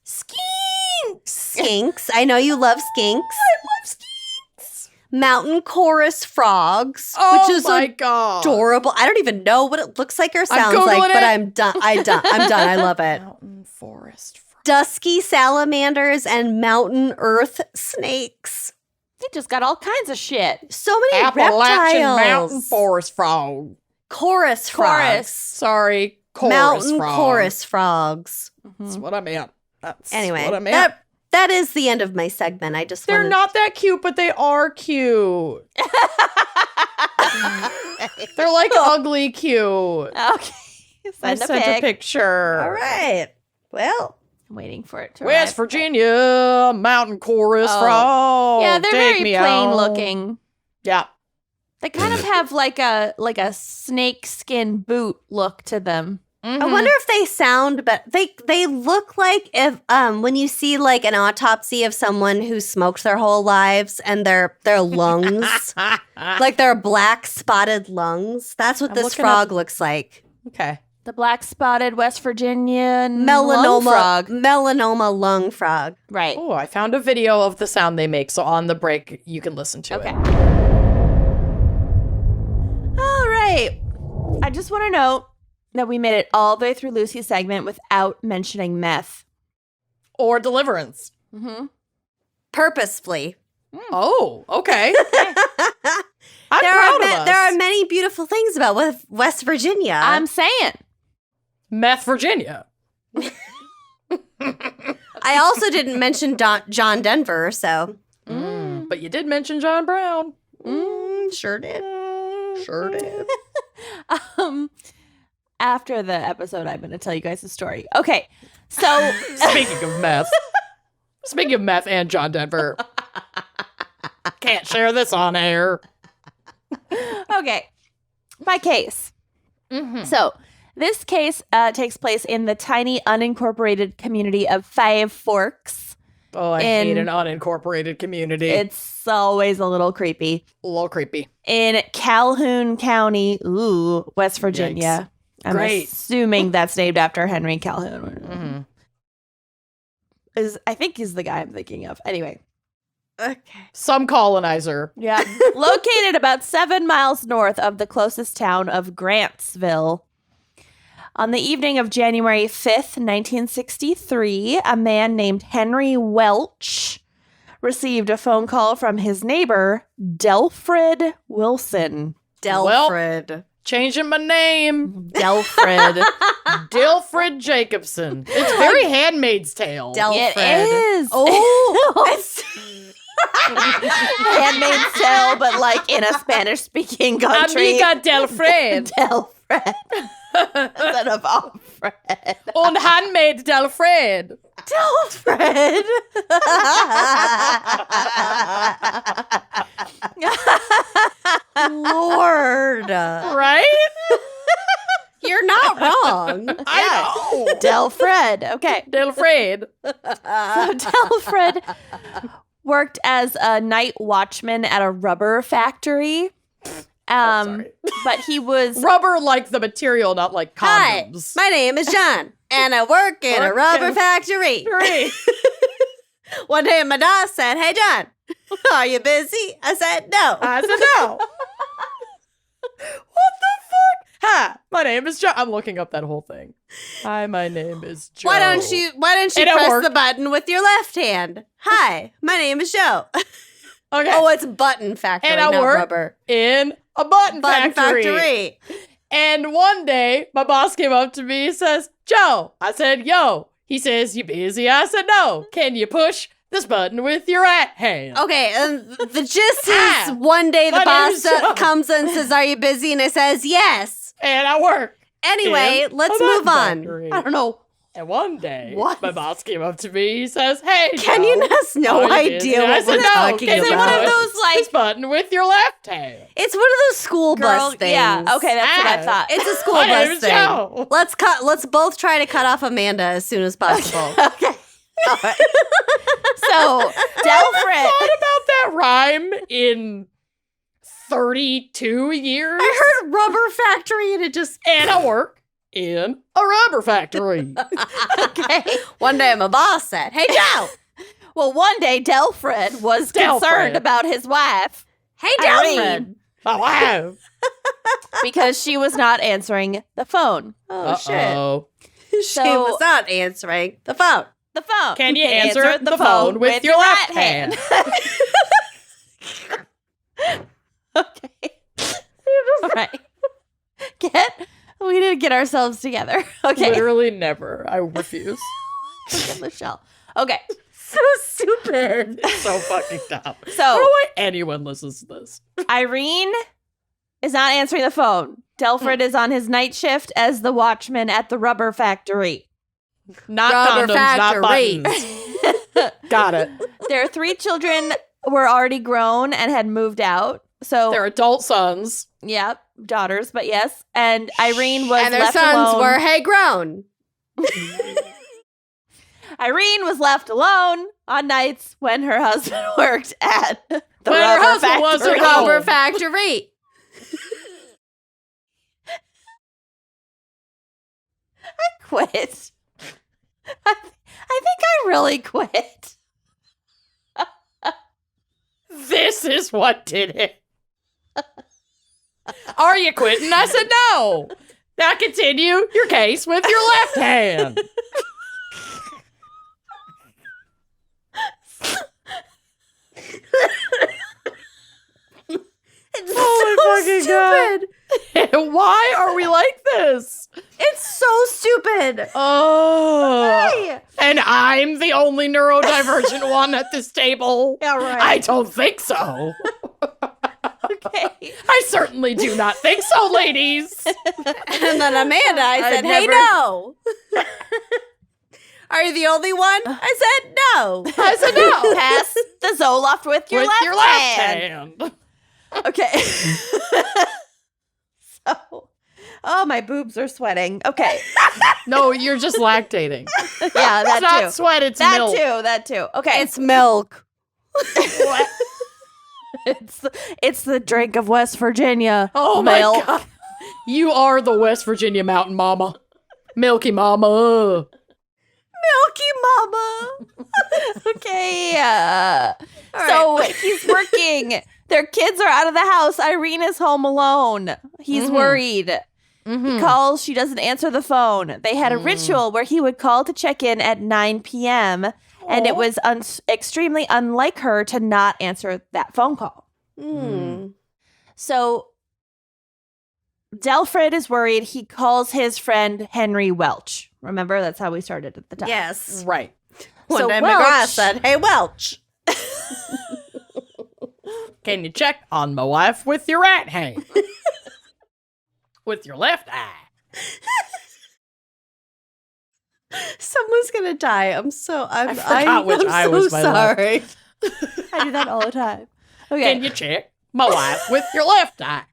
Skinks. I know you love skinks. I love skinks. Mountain chorus frogs, Oh which is my god. adorable. I don't even know what it looks like or sounds Googling like, but it. I'm done. I'm done. I love it. Mountain forest frog. Dusky salamanders and mountain earth snakes. They just got all kinds of shit. So many Appalachian reptiles. mountain forest frog. Chorus frogs. Sorry, chorus Mountain frog. chorus frogs. That's what I meant. That's Anyway, what I meant. that is the end of my segment. I just They're wanted not that cute, but they are cute. They're like ugly cute. Okay. I Send a sent a pic. picture. All right. Well, I'm waiting for it to West arrive. Virginia, mountain chorus Oh. frog. Yeah, they're Take very me plain out. looking. Yeah. They kind of have like a snake skin boot look to them. I wonder if they sound, but they look like if when you see like an autopsy of someone who smoked their whole lives and their lungs, like their black spotted lungs. That's what I'm this looking frog looks like. Okay. The black spotted West Virginia lung Melanoma frog. melanoma lung frog. Right. Oh, I found a video of the sound they make. So on the break, you can listen to Okay. it. All right. I just want to note that we made it all the way through Lucy's segment without mentioning meth. Or Deliverance. Mm-hmm. Purposefully. Oh, okay. I'm There proud are of us. there are many beautiful things about West Virginia. I'm saying. Meth Virginia. I also didn't mention John Denver, so But you did mention John Brown. sure did. Sure did. After the episode, I'm going to tell you guys a story. Okay. So, Speaking of meth. Speaking of meth and John Denver. Can't share this on air. okay. My case. So, this case takes place in the tiny unincorporated community of Five Forks. Oh, I hate an unincorporated community. It's always a little creepy. a little creepy. In Calhoun County, West Virginia. I'm Great. assuming that's named after Henry Calhoun. I think he's the guy I'm thinking of. Anyway. Okay. Some colonizer. Yeah. Located about 7 miles north of the closest town of Grantsville. On the evening of January 5th, 1963, a man named Henry Welch received a phone call from his neighbor, Delfred Wilson. Delfred. Changing my name. Delfred. Dilfred Jacobson. It's very Handmaid's Tale. It Delfred. is. Oh, Handmaid's Tale, but like in a Spanish-speaking country. Amiga Delfred. Delfred. Instead of Alfred. Un handmaid Delfred. Delfred. Lord. Right? You're not wrong. I know. Delfred. Okay. Delfred. So Delfred worked as a night watchman at a rubber factory. Sorry. But he was Rubber like the material, not like Hi, condoms. my name is John, and I work in a Work rubber in- factory. Great. One day my boss said, "Hey, John, are you busy?" I said, "No." I said no. What the fuck? Hi, my name is Joe. I'm looking up that whole thing. Hi, my name is Joe. Why don't you It don't press work. the button with your left hand? Hi, my name is Joe. Okay. Oh, it's button factory, And I not work rubber. in a button factory. And one day, my boss came up to me and says, Joe. I said, yo. He says, you busy? I said, no. Can you push this button with your right hand? Okay, and the gist Hi, is one day the my boss name is Joe. comes and says, "Are you busy?" And I says, "Yes." And I work. Anyway, In let's a move button on. factory. I don't know. And one day, What? my boss came up to me. He says, hey, Can Joe, you has no are you busy? idea I what said, we're no, talking can you about? one of push those, like- this button with your left hand? It's one of those school bus things. Yeah, okay, that's what I thought. It's a school My name bus is thing. Joe. Let's both try to cut off Amanda as soon as possible. Okay. So Delfrid. Thought about that rhyme in 32 years. I heard rubber factory and it just. And I work in a rubber factory. Okay. One day my boss said, "Hey, Joe." Well, one day Delfrid was concerned about his wife. Hey, Irene. Delfrid. My wife. Because she was not answering the phone. Oh, shit. Uh-oh. She So- was not answering the phone. The phone. Can you answer the phone with your left hand? Okay. All right. We need to get ourselves together. Okay. Literally never. I refuse. Look at Michelle. Okay. So stupid. So fucking dumb. I So don't know why anyone listens to this. Irene is not answering the phone. Delfrid is on his night shift as the watchman at the rubber factory. Not Rubber condoms, factory. not buttons. Got it. Their 3 children were already grown and had moved out. So, They're adult sons. yep, daughters, but yes. And Irene was And their left sons alone. were, hey, grown. Irene was left alone on nights when her husband worked at the When her rubber husband factory. wasn't home. Rubber factory. Quit. I think I really quit. This is what did it. Are you quitting? I said no. Now continue your case with your left hand. It's Oh my so fucking stupid. Why are we like this? It's so stupid. Oh. And I'm the only neurodivergent one at this table. Yeah, right. I don't think so. Okay. I certainly do not think so, ladies. And then Amanda, I said, hey, never- no. Are you the only one? I said, no. I said no. Pass the Zoloft with your With left your left hand. hand. Okay. So, oh, my boobs are sweating. Okay. No, you're just lactating. Yeah, that It's not too. sweat, it's That milk. too. That too. Okay. It's milk. What? It's the drink of West Virginia. Oh milk. my God. You are the West Virginia mountain mama. Milky mama. Milky mama. Okay. All So he's working. Their kids are out of the house. Irene is home alone. He's Mhm. worried. Mm-hmm. He calls. She doesn't answer the phone. They had a ritual where he would call to check in at 9 p.m. And it was extremely unlike her to not answer that phone call. Mm. So Delfrid is worried. He calls his friend Henry Welch. Remember, that's how we started at the top. Yes. Right. One So day Welch- McGrath said, hey, Welch. Can you check on my wife with your right hand? With your left eye. Someone's going to die. I'm forgot which eye so was my left. sorry. I do that all the time. Okay. Can you check my wife with your left eye?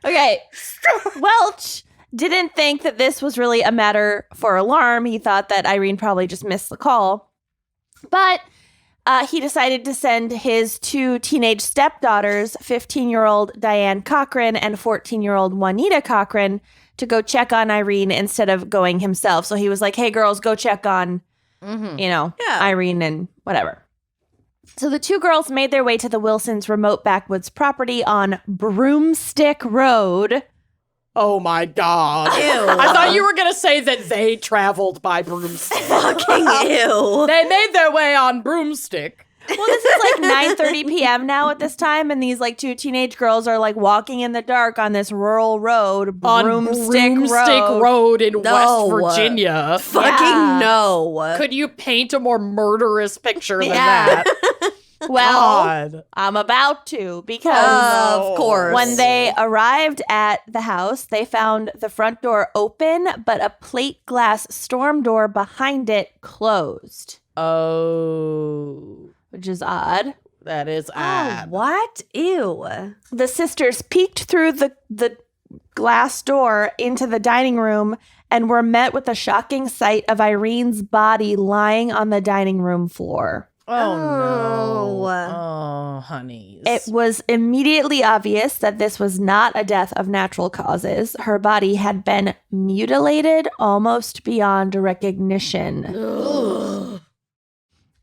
Okay. Welch didn't think that this was really a matter for alarm. He thought that Irene probably just missed the call. But he decided to send his 2 teenage stepdaughters, 15-year-old Diane Cochran and 14-year-old Juanita Cochran, to go check on Irene instead of going himself. So he was like, hey, girls, go check on, Yeah. Irene and whatever. So the 2 girls made their way to the Wilsons' remote backwoods property on Broomstick Road. Oh my God. Ew. I thought you were going to say that they traveled by broomstick. Fucking ew. They made their way on broomstick. Well, this is like 9:30 p.m. now at this time, and these like 2 teenage girls are like walking in the dark on this rural road, On Broomstick Broomstick Road in No. West Virginia. Fucking no. Could you paint a more murderous picture than Yeah. that? Well, God. I'm about to because Of course. when they arrived at the house, they found the front door open, but a plate glass storm door behind it closed, Oh, which is odd. that is Oh, odd. what? Ew. The sisters peeked through the glass door into the dining room and were met with the shocking sight of Irene's body lying on the dining room floor. Oh, Oh. no. Oh, honeys. It was immediately obvious that this was not a death of natural causes. Her body had been mutilated almost beyond recognition.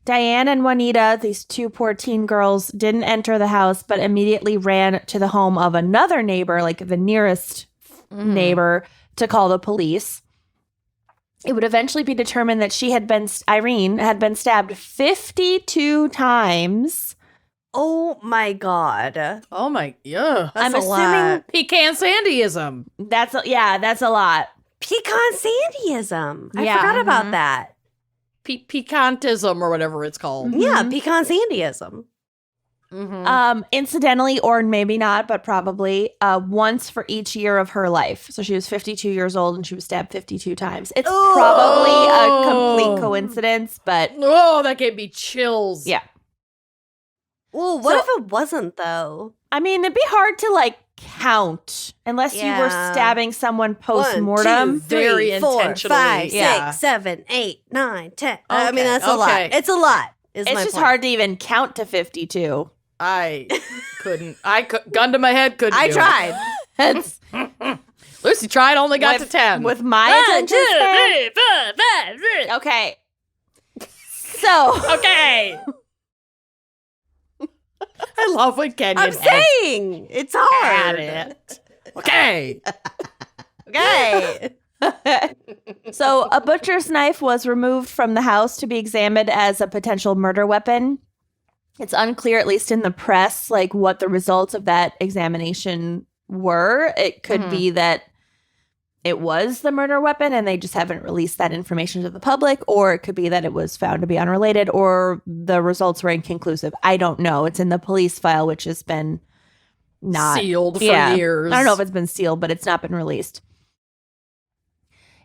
Diane and Juanita, these two poor teen girls, didn't enter the house, but immediately ran to the home of another neighbor, like the nearest neighbor, to call the police. It would eventually be determined that Irene had been stabbed 52 times. Oh my God. Oh, my. Yeah. That's I'm a assuming lot. Pecan Sandyism. that's a lot. Pecan Sandyism. I Yeah. forgot about that. Picantism or whatever it's called. Yeah, Pecan Sandyism. Incidentally, or maybe not, but probably once for each year of her life. So she was 52 years old and she was stabbed 52 times. It's probably a complete coincidence, but Oh, that gave me chills. yeah. Well, what if it wasn't, though? I mean, it'd be hard to like count unless you were Yeah. stabbing someone post 1, mortem. 2, 3, Very 4, intentionally, 5, yeah. 6, 7, 8, 9, 10. I mean, Okay, that's a lot. okay. It's a lot. Is It's my just point. hard to even count to 52. I couldn't. Gun to my head, couldn't I do it. tried. It's Lucy tried, only got to 10. with my attention span. Okay. So Okay. I love when Kenyon I'm saying it's hard. at it. Okay. Okay. So a butcher's knife was removed from the house to be examined as a potential murder weapon. It's unclear, at least in the press, like what the results of that examination were. It could be that it was the murder weapon and they just haven't released that information to the public, or it could be that it was found to be unrelated, or the results were inconclusive. I don't know. It's in the police file, which has been not Sealed for Yeah. years. I don't know if it's been sealed, but it's not been released.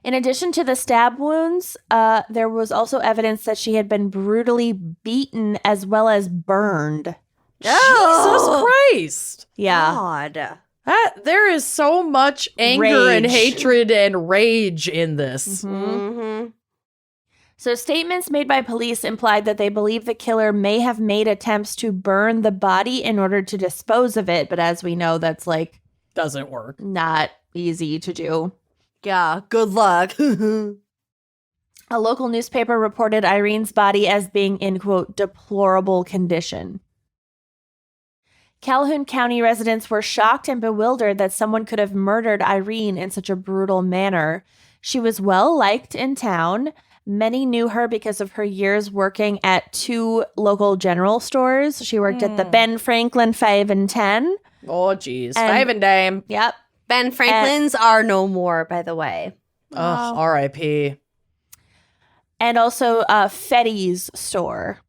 In addition to the stab wounds, there was also evidence that she had been brutally beaten as well as burned. Jesus Christ. Yeah. God. There is so much anger and Rage. hatred and rage in this. Mm-hmm. So statements made by police implied that they believe the killer may have made attempts to burn the body in order to dispose of it. But as we know, that's like Doesn't work. not easy to do. Yeah, good luck. A local newspaper reported Irene's body as being in, quote, deplorable condition. Calhoun County residents were shocked and bewildered that someone could have murdered Irene in such a brutal manner. She was well liked in town. Many knew her because of her years working at 2 local general stores. She worked at the Ben Franklin 5 and 10. Oh, geez. And- Five and dime. Yep. Ben Franklin's are no more, by the way. Oh, R.I.P. And also Fetty's store.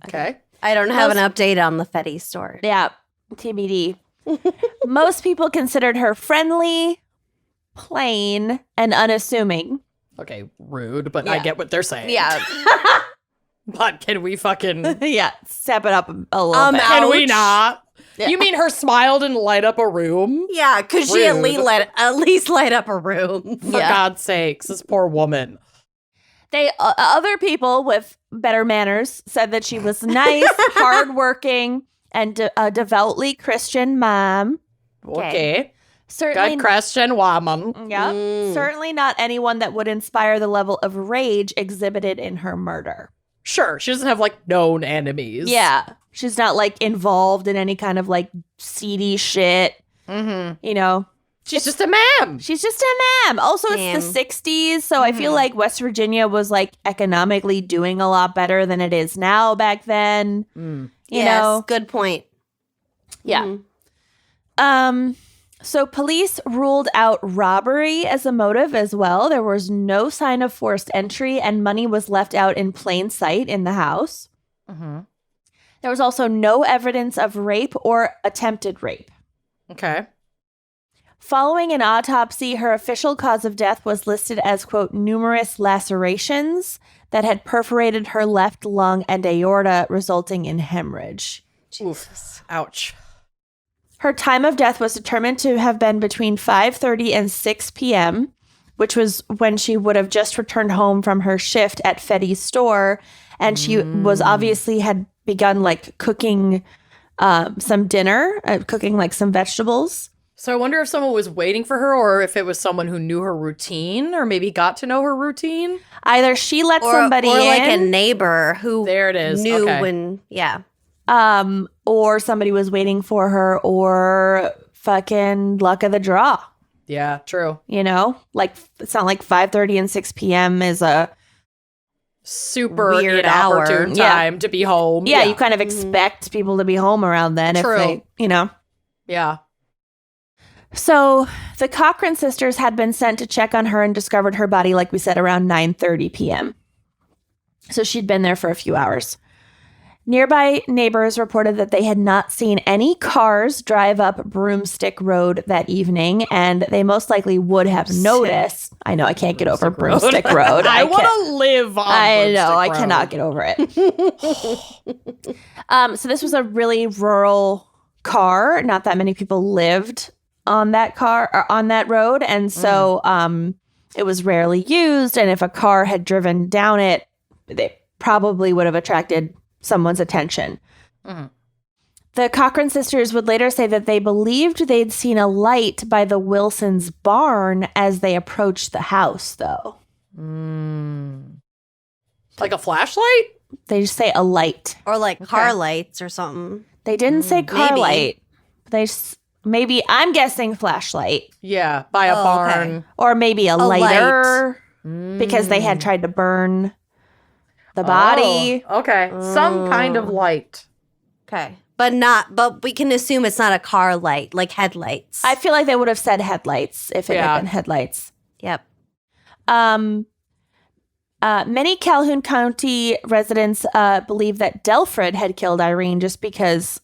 Okay. I don't have an update on the Fetty store. Yeah, TBD. Most people considered her friendly, plain, and unassuming. Okay, rude, but I Yeah. get what they're saying. Yeah. But can we fucking... Yeah, step it up a little bit. Can we Ouch. not? Yeah. You mean her smile didn't light up a room? Yeah, could she at Rude. least light up a room? For God's sakes, this poor woman. They other people with better manners said that she was nice, hardworking, and a devoutly Christian mom. Okay. Certainly, Good Christian woman. yeah, Mm. certainly not anyone that would inspire the level of rage exhibited in her murder. Sure, she doesn't have, like, known enemies. Yeah, she's not like involved in any kind of like seedy shit. Mm-hmm. You know, She's just a ma'am. she's just a ma'am. Also, it's the 60s, so I feel like West Virginia was like economically doing a lot better than it is now back then. Mm. You know, Good point. yeah. Mhm. So police ruled out robbery as a motive as well. There was no sign of forced entry, and money was left out in plain sight in the house. Mm-hmm. There was also no evidence of rape or attempted rape. Okay. Following an autopsy, her official cause of death was listed as, quote, numerous lacerations that had perforated her left lung and aorta, resulting in hemorrhage. Oof. Ouch. Her time of death was determined to have been between 5:30 and 6 p.m., which was when she would have just returned home from her shift at Fetty's store. And she was obviously had begun like cooking some dinner, cooking like some vegetables. So I wonder if someone was waiting for her or if it was someone who knew her routine or maybe got to know her routine. Either she let somebody or in. like a neighbor who There it is. knew Okay. when, yeah. Or somebody was waiting for her, or fucking luck of the draw. Yeah, true. You know, like it's not like 5:30 and 6 p.m. is a Super Weird hour. inopportune Yeah. time to be home. yeah. You kind of expect people to be home around then, True. if they, you know. Yeah. So the Cochran sisters had been sent to check on her and discovered her body, like we said, around 9:30 p.m. So she'd been there for a few hours. Nearby neighbors reported that they had not seen any cars drive up Broomstick Road that evening, and they most likely would have noticed. I know, I can't get over Broomstick Road. I want can't- to live on I know, I Broomstick cannot Road. get over it. So this was a really rural car. Not that many people lived on that car or on that road, and so it was rarely used. And if a car had driven down it, they probably would have attracted someone's attention. Mhm. The Cochran sisters would later say that they believed they'd seen a light by the Wilsons' barn as they approached the house, though. Like a flashlight? They just say a light. Or like car lights or something. They didn't say car maybe. light. Maybe, I'm guessing flashlight. Yeah, by a Oh, barn. okay. Or maybe a lighter because they had tried to burn the body. Oh, okay. Some kind of light. Okay. But we can assume it's not a car light, like headlights. I feel like they would have said headlights if it Yeah. had been headlights. Yep. Many Calhoun County residents believe that Delfrid had killed Irene just because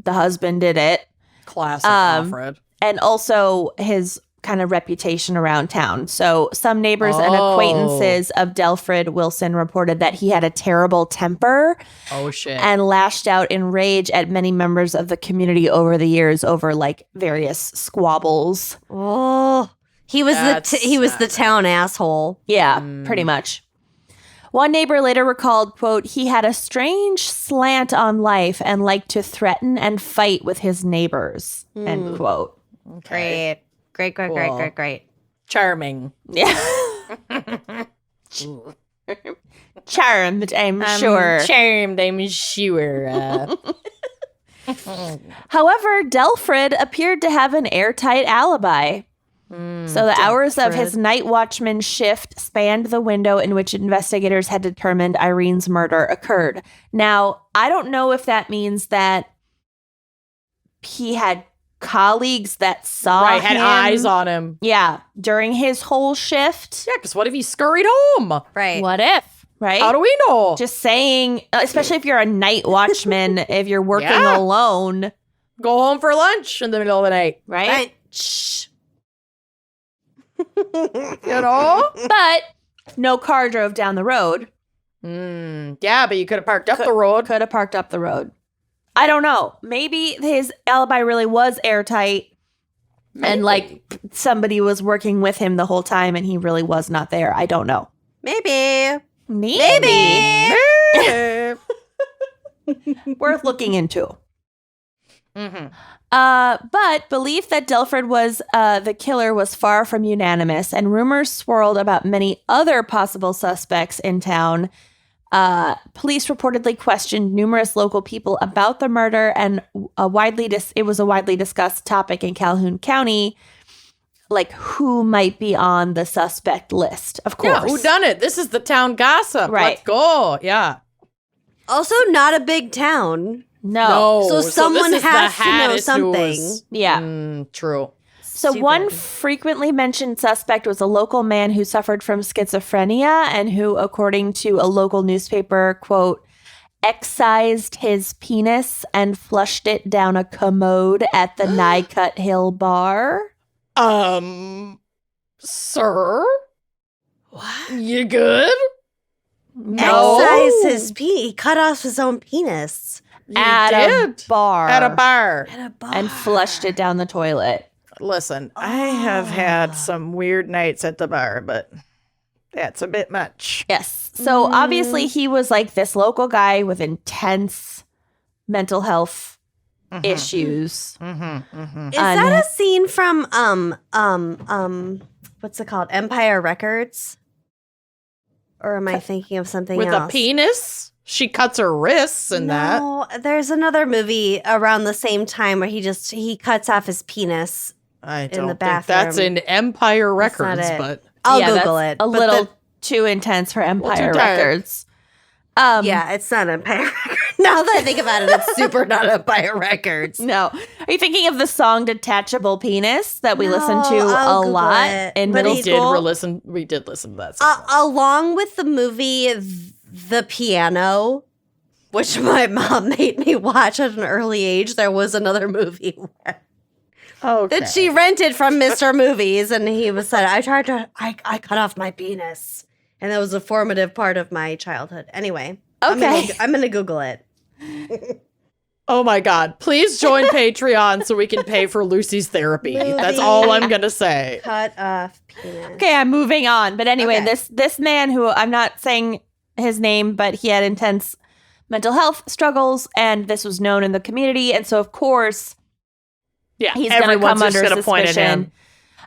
the husband did it, Classic Alfred. and also his kind of reputation around town. So some neighbors and acquaintances of Delfrid Wilson reported that he had a terrible temper Oh, shit. and lashed out in rage at many members of the community over the years over like various squabbles. Oh, he was the town asshole. Yeah, pretty much. One neighbor later recalled, quote, he had a strange slant on life and liked to threaten and fight with his neighbors, end quote. Okay. Great. Great. Charming. Yeah. Charmed, I'm sure. Charmed, I'm sure. However, Delfrid appeared to have an airtight alibi. So the hours of his night watchman shift spanned the window in which investigators had determined Irene's murder occurred. Now, I don't know if that means that he had colleagues that saw him. Had eyes on him. Yeah, during his whole shift. Yeah, because what if he scurried home? Right. What if, right? How do we know? Just saying, especially if you're a night watchman, if you're working Yeah. alone, Go home for lunch in the middle of the night. right? Right. Shh. You know? But no car drove down the road. Yeah, but you could have parked up the road. Could have parked up the road. I don't know. Maybe his alibi really was airtight and like somebody was working with him the whole time and he really was not there. I don't know. Maybe. Maybe. Worth looking into. But belief that Delfrid was the killer was far from unanimous, and rumors swirled about many other possible suspects in town. Police reportedly questioned numerous local people about the murder, and it was a widely discussed topic in Calhoun County, like who might be on the suspect list. Of course, Yeah, who done it? This is the town gossip. Right. Let's go. Yeah. Also, not a big town. No. So someone this is the has to know Hattis who something. was- Yeah. True. So one frequently mentioned suspect was a local man who suffered from schizophrenia and who, according to a local newspaper, quote, excised his penis and flushed it down a commode at the Nycut Hill bar. Sir? What? You good? No. Excised his he cut off his own penis At a bar. At a bar. at a bar. And flushed it down the toilet. Listen, I have had some weird nights at the bar, but that's a bit much. Yes. So obviously he was like this local guy with intense mental health issues. Is that a scene from what's it called? Empire Records? Or am I thinking of something With else? a penis? She cuts her wrists and that. No, there's another movie around the same time where he cuts off his penis. I in don't the think bathroom. that's in Empire That's not Records, it. but I'll Yeah, Google that's it. A but little too intense for Empire too tired. Records. yeah, it's not Empire Records. Now that I think about it, it's super not Empire Records. No. Are you thinking of the song Detachable Penis that we listened to I'll a Google lot it. in But middle he school? we did listen to that song. Along with the movie The Piano, which my mom made me watch at an early age, there was another movie that she rented from Mr. Movies, and he was said, I cut off my penis. And that was a formative part of my childhood. Anyway, Okay. I'm going to Google it. Oh my God. Please join Patreon so we can pay for Lucy's therapy. That's all I'm going to say. Cut off penis. Okay, I'm moving on. But anyway, Okay. this man who I'm not saying his name, but he had intense mental health struggles, and this was known in the community. And so, of course, Yeah, he's going to everyone's come just under gonna point at suspicion.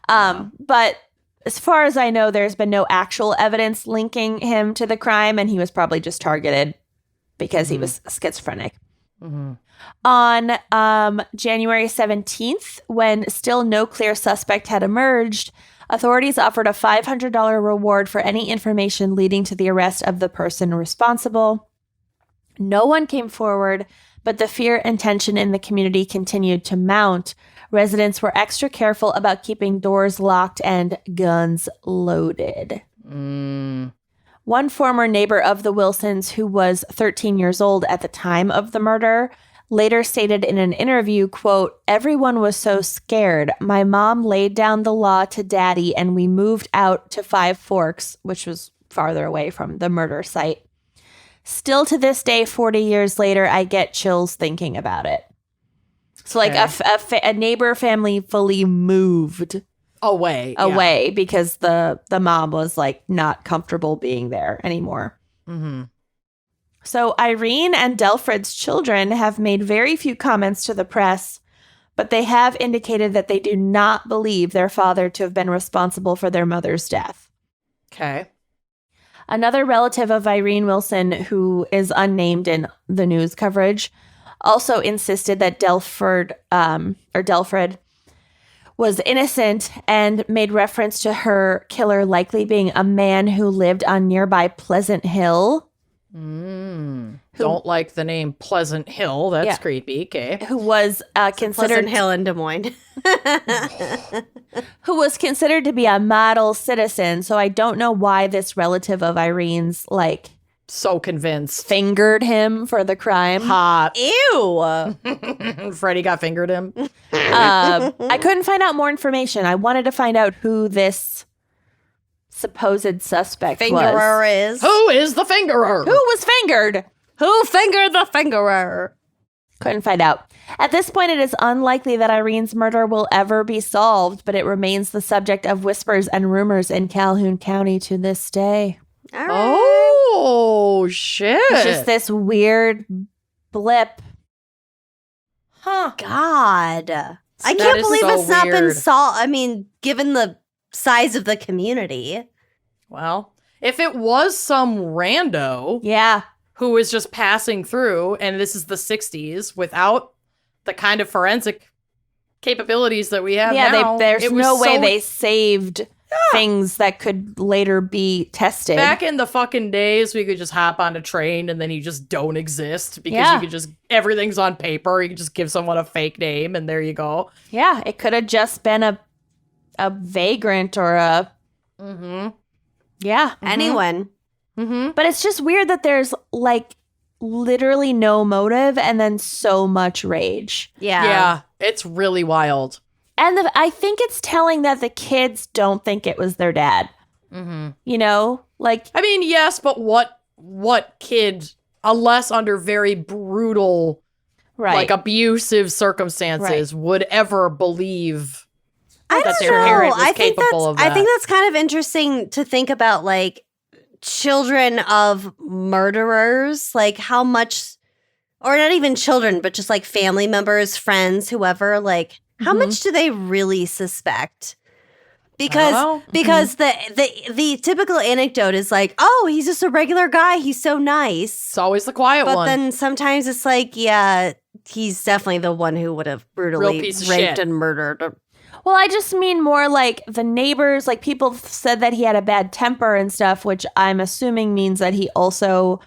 him. But as far as I know, there's been no actual evidence linking him to the crime, and he was probably just targeted because he was schizophrenic. On January 17th, when still no clear suspect had emerged, authorities offered a $500 reward for any information leading to the arrest of the person responsible. No one came forward, but the fear and tension in the community continued to mount. Residents were extra careful about keeping doors locked and guns loaded. One former neighbor of the Wilsons, who was 13 years old at the time of the murder, later stated in an interview, quote, "Everyone was so scared. My mom laid down the law to daddy and we moved out to Five Forks," which was farther away from the murder site. Still to this day, 40 years later, I get chills thinking about it. So like a neighbor family fully moved Away. because the mom was like not comfortable being there anymore. So Irene and Delfred's children have made very few comments to the press, but they have indicated that they do not believe their father to have been responsible for their mother's death. Okay. Another relative of Irene Wilson, who is unnamed in the news coverage, also insisted that Delfred was innocent and made reference to her killer likely being a man who lived on nearby Pleasant Hill. Don't like the name Pleasant Hill. That's Yeah. creepy. Okay. Who was Pleasant considered Hill in Des Moines. to be a model citizen. So I don't know why this relative of Irene's like So convinced. fingered him for the crime. Hot. Ew. Freddie got fingered him. I couldn't find out more information. I wanted to find out who this supposed suspect was. Fingerer is. Who is the fingerer? Who was fingered? Who fingered the fingerer? Couldn't find out. At this point, it is unlikely that Irene's murder will ever be solved, but it remains the subject of whispers and rumors in Calhoun County to this day. All right. Oh, shit. It's just this weird blip. Huh. God. I That can't is believe so it's not been weird. solved. I mean, given the size of the community. Well, if it was some rando Yeah. who was just passing through, and this is the 60s, without the kind of forensic capabilities that we have now. There's it was no way so- they saved things that could later be tested. Back in the fucking days, we could just hop on a train and then you just don't exist because Yeah. you could just, everything's on paper. You could just give someone a fake name and there you go. Yeah, it could have just been a vagrant or a yeah. Anyone. But it's just weird that there's like literally no motive and then so much rage. Yeah, it's really wild. And I think it's telling that the kids don't think it was their dad. You know, like I mean, yes, but what what kid, unless under very brutal, like abusive circumstances, would ever believe that their parent was capable of that. I think that's kind of interesting to think about, like, children of murderers, like how much, or not even children, but just like family members, friends, whoever, like how much do they really suspect? Because the typical anecdote is like, oh, he's just a regular guy, he's so nice. It's always the quiet one. But then sometimes it's like, yeah, he's definitely the one who would have brutally raped and murdered. Well, I just mean more like the neighbors, like people said that he had a bad temper and stuff, which I'm assuming means that he also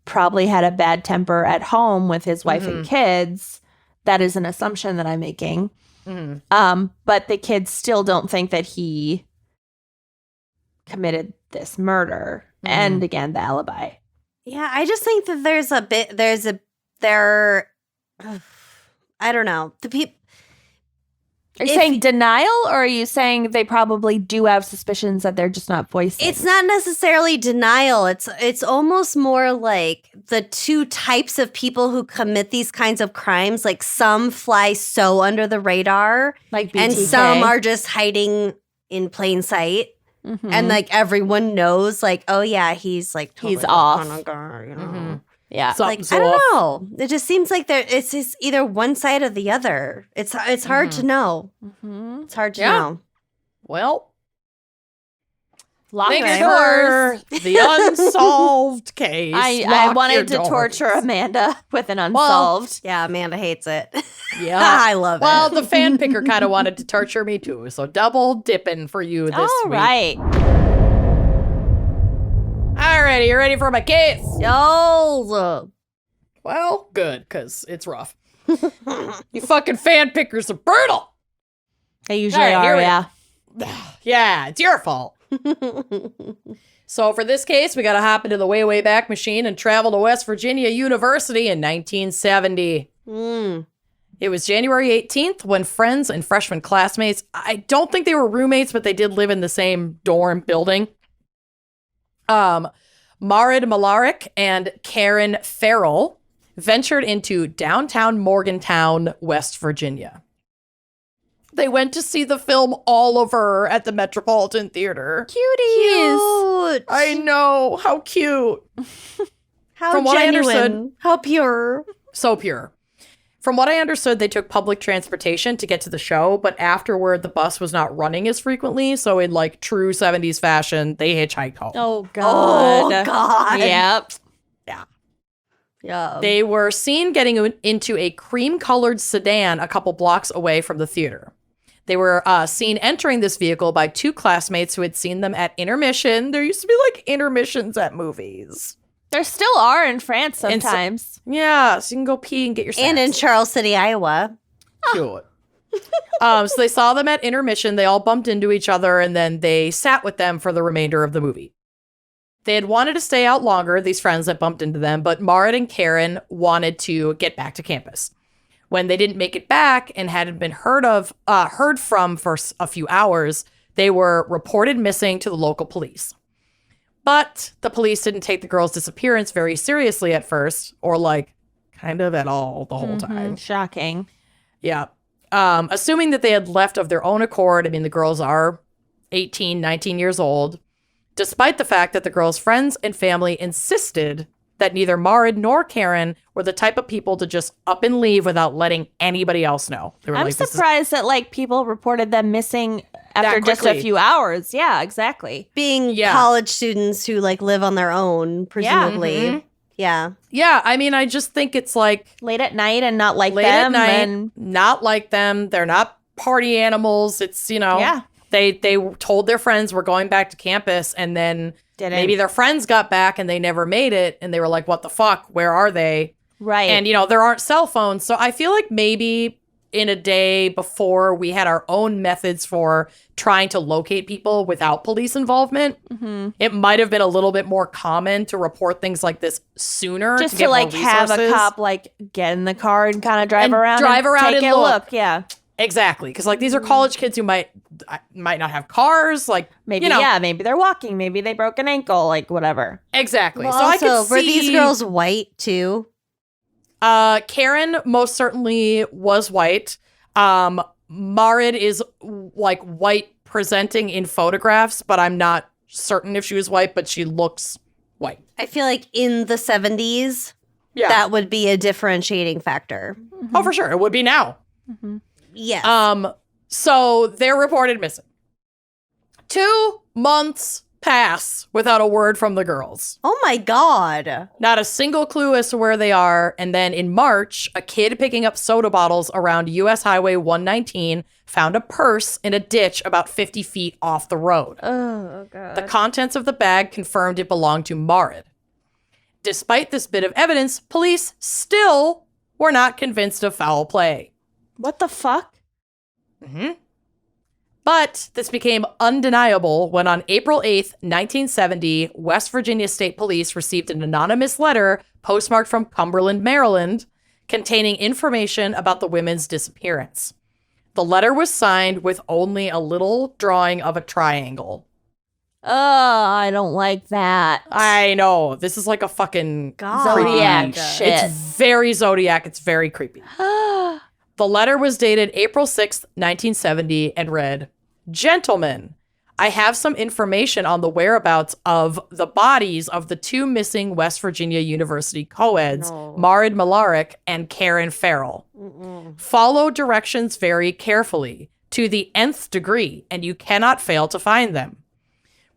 probably had a bad temper at home with his wife and kids. That is an assumption that I'm making. But the kids still don't think that he committed this murder. And again, the alibi. Yeah, I just think that I don't know. The people. Are you saying denial, or are you saying they probably do have suspicions that they're just not voicing? It's not necessarily denial. It's almost more like the two types of people who commit these kinds of crimes. Like some fly so under the radar, like BTK. And some are just hiding in plain sight. And like everyone knows, like, oh yeah, he's like totally he's off. You know? Yeah, like I don't know. It just seems like it's just either one side or the other. It's hard to know. It's hard to know. Well, lock make your sure the unsolved case. I wanted to torture Amanda with an unsolved. Yeah, Amanda hates it. Yeah, I love it. Well, the fan picker kind of wanted to torture me too, so double dipping for you this week. All right. Alrighty, you ready for my case? Yo. Well, good, because it's rough. You fucking fan pickers are brutal. They usually are, yeah. Yeah, it's your fault. So for this case, we got to hop into the way, way back machine and travel to West Virginia University in 1970. It was January 18th when friends and freshman classmates, I don't think they were roommates, but they did live in the same dorm building. Marid Malaric and Karen Farrell ventured into downtown Morgantown, West Virginia. They went to see the film Oliver at the Metropolitan Theater. Cuties. Cute. I know. How cute. How From what I genuine. understood, How pure. so pure. From what I understood, they took public transportation to get to the show, but afterward, the bus was not running as frequently. So in like true 70s fashion, they hitchhiked home. Oh, God. Oh, God. Yep. Yeah. They were seen getting into a cream-colored sedan a couple blocks away from the theater. They were seen entering this vehicle by two classmates who had seen them at intermission. There used to be like intermissions at movies. There still are in France sometimes. Yeah, so you can go pee and get your snacks. And in Charles City, Iowa. Cute. So they saw them at intermission. They all bumped into each other, and then they sat with them for the remainder of the movie. They had wanted to stay out longer, these friends that bumped into them, but Marit and Karen wanted to get back to campus. When they didn't make it back and hadn't been heard from for a few hours, they were reported missing to the local police. But the police didn't take the girl's disappearance very seriously at first, or like kind of at all the whole time. Shocking. Yeah. Assuming that they had left of their own accord. I mean, the girls are 18, 19 years old, despite the fact that the girls' friends and family insisted that neither Marid nor Karen were the type of people to just up and leave without letting anybody else know. They were I'm like, surprised that like people reported them missing after just a few hours. Yeah, exactly. Being college students who like live on their own, presumably. Yeah. Yeah, I mean, I just think it's like late at night and not like late them. at night, and not like them. They're not party animals. It's, you know, they told their friends we're going back to campus, and then maybe their friends got back and they never made it, and they were like, what the fuck? Where are they? Right. And, you know, there aren't cell phones. So I feel like maybe in a day before we had our own methods for trying to locate people without police involvement, it might have been a little bit more common to report things like this sooner. Just to get like more have a resources. cop like get in the car and kind of drive around and take look. Yeah. Exactly. Because like these are college kids who might might not have cars. Like, Maybe, you know. yeah, maybe they're walking. Maybe they broke an ankle, like whatever. Exactly. Well, So I also, could were see, these girls white too? Karen most certainly was white. Marid is like white presenting in photographs, but I'm not certain if she was white, but she looks white. I feel like in the 70s, Yeah. that would be a differentiating factor. Oh, for sure. It would be now. Yes. So they're reported missing. 2 months pass without a word from the girls. Oh my God. Not a single clue as to where they are. And then in March, a kid picking up soda bottles around US Highway 119 found a purse in a ditch about 50 feet off the road. Oh, God. The contents of the bag confirmed it belonged to Marid. Despite this bit of evidence, police still were not convinced of foul play. What the fuck? But this became undeniable when on April 8th, 1970, West Virginia State Police received an anonymous letter postmarked from Cumberland, Maryland, containing information about the women's disappearance. The letter was signed with only a little drawing of a triangle. Oh, I don't like that. I know. This is like a fucking God. Zodiac creepy- shit. It's very Zodiac. It's very creepy. The letter was dated April 6th, 1970, and read, "Gentlemen, I have some information on the whereabouts of the bodies of the 2 missing West Virginia University co-eds, Marid Malaric and Karen Farrell. Follow directions very carefully, to the nth degree, and you cannot fail to find them.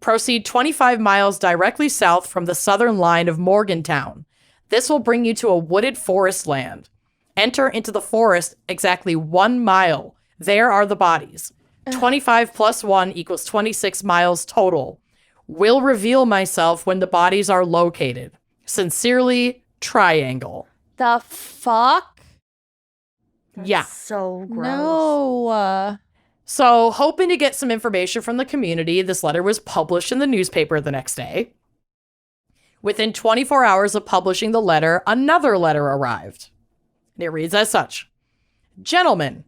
Proceed 25 miles directly south from the southern line of Morgantown. This will bring you to a wooded forest land. Enter into the forest exactly 1 mile. There are the bodies. 25 plus 1 equals 26 miles total. Will reveal myself when the bodies are located. Sincerely, Triangle." The fuck? Yeah. So gross. No. So, hoping to get some information from the community, this letter was published in the newspaper the next day. Within 24 hours of publishing the letter, another letter arrived. And it reads as such: "Gentlemen,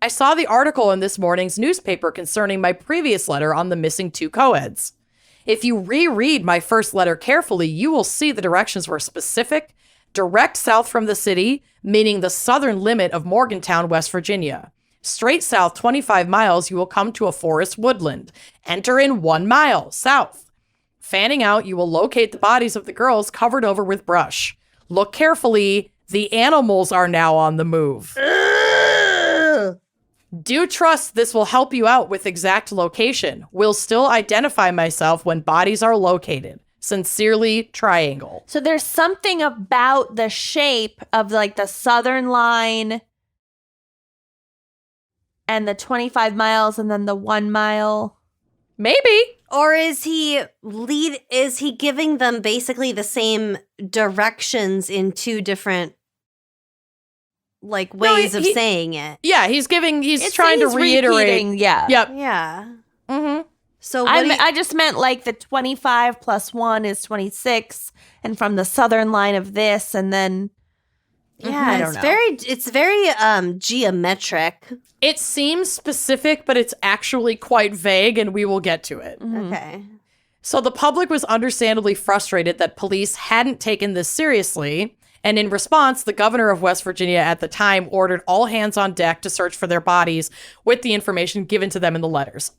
I saw the article in this morning's newspaper concerning my previous letter on the missing 2 co-eds. If you reread my first letter carefully, you will see the directions were specific, direct south from the city, meaning the southern limit of Morgantown, West Virginia. Straight south 25 miles, you will come to a forest woodland. Enter in 1 mile south. Fanning out, you will locate the bodies of the girls covered over with brush. Look carefully. The animals are now on the move. Do trust this will help you out with exact location. Will still identify myself when bodies are located. Sincerely, Triangle." So there's something about the shape of like the southern line and the 25 miles and then the 1 mile. Maybe. Or is he giving them basically the same directions in 2 different like ways of saying it? Yeah, he's trying to reiterate. Repeating, yeah. Yep. Yeah. Mm-hmm. So I just meant like the 25 plus 1 is 26, and from the southern line of this, and then I don't know. It's very geometric. It seems specific, but it's actually quite vague, and we will get to it. Okay. So the public was understandably frustrated that police hadn't taken this seriously, and in response, the governor of West Virginia at the time ordered all hands on deck to search for their bodies with the information given to them in the letters.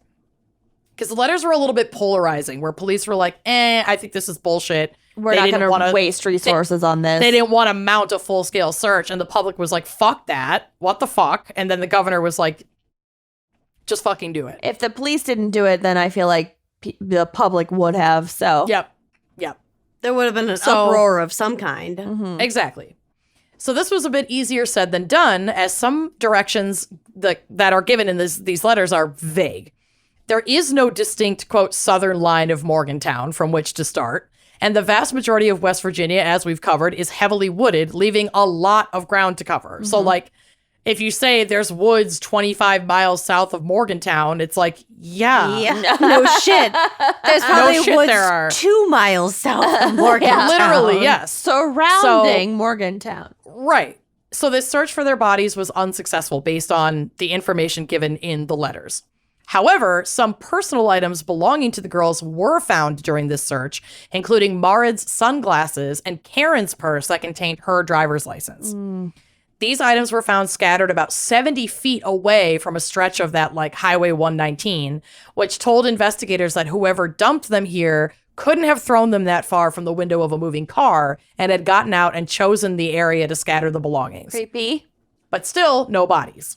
Because the letters were a little bit polarizing, where police were like, I think this is bullshit. We're not going to waste resources on this. They didn't want to mount a full-scale search, and the public was like, fuck that. What the fuck? And then the governor was like, just fucking do it. If the police didn't do it, then I feel like the public would have, so. Yep. There would have been an uproar of some kind. Exactly. So this was a bit easier said than done, as some directions that are given in these letters are vague. There is no distinct, quote, southern line of Morgantown from which to start, and the vast majority of West Virginia, as we've covered, is heavily wooded, leaving a lot of ground to cover. So, like, if you say there's woods 25 miles south of Morgantown, it's like, yeah. No shit. There's probably shit woods there are. 2 miles south of Morgantown. Literally, yes. Surrounding Morgantown. Right. So this search for their bodies was unsuccessful based on the information given in the letters. However, some personal items belonging to the girls were found during this search, including Marid's sunglasses and Karen's purse that contained her driver's license. These items were found scattered about 70 feet away from a stretch of that like Highway 119, which told investigators that whoever dumped them here couldn't have thrown them that far from the window of a moving car and had gotten out and chosen the area to scatter the belongings. Creepy. But still, no bodies.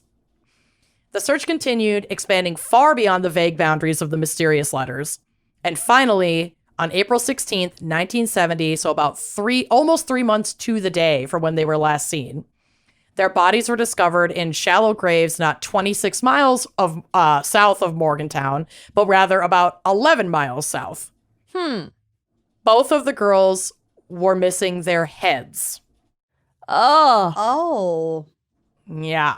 The search continued, expanding far beyond the vague boundaries of the mysterious letters. And finally, on April 16th, 1970, so about almost 3 months to the day from when they were last seen, their bodies were discovered in shallow graves not 26 miles south of Morgantown, but rather about 11 miles south. Both of the girls were missing their heads. Oh. Yeah.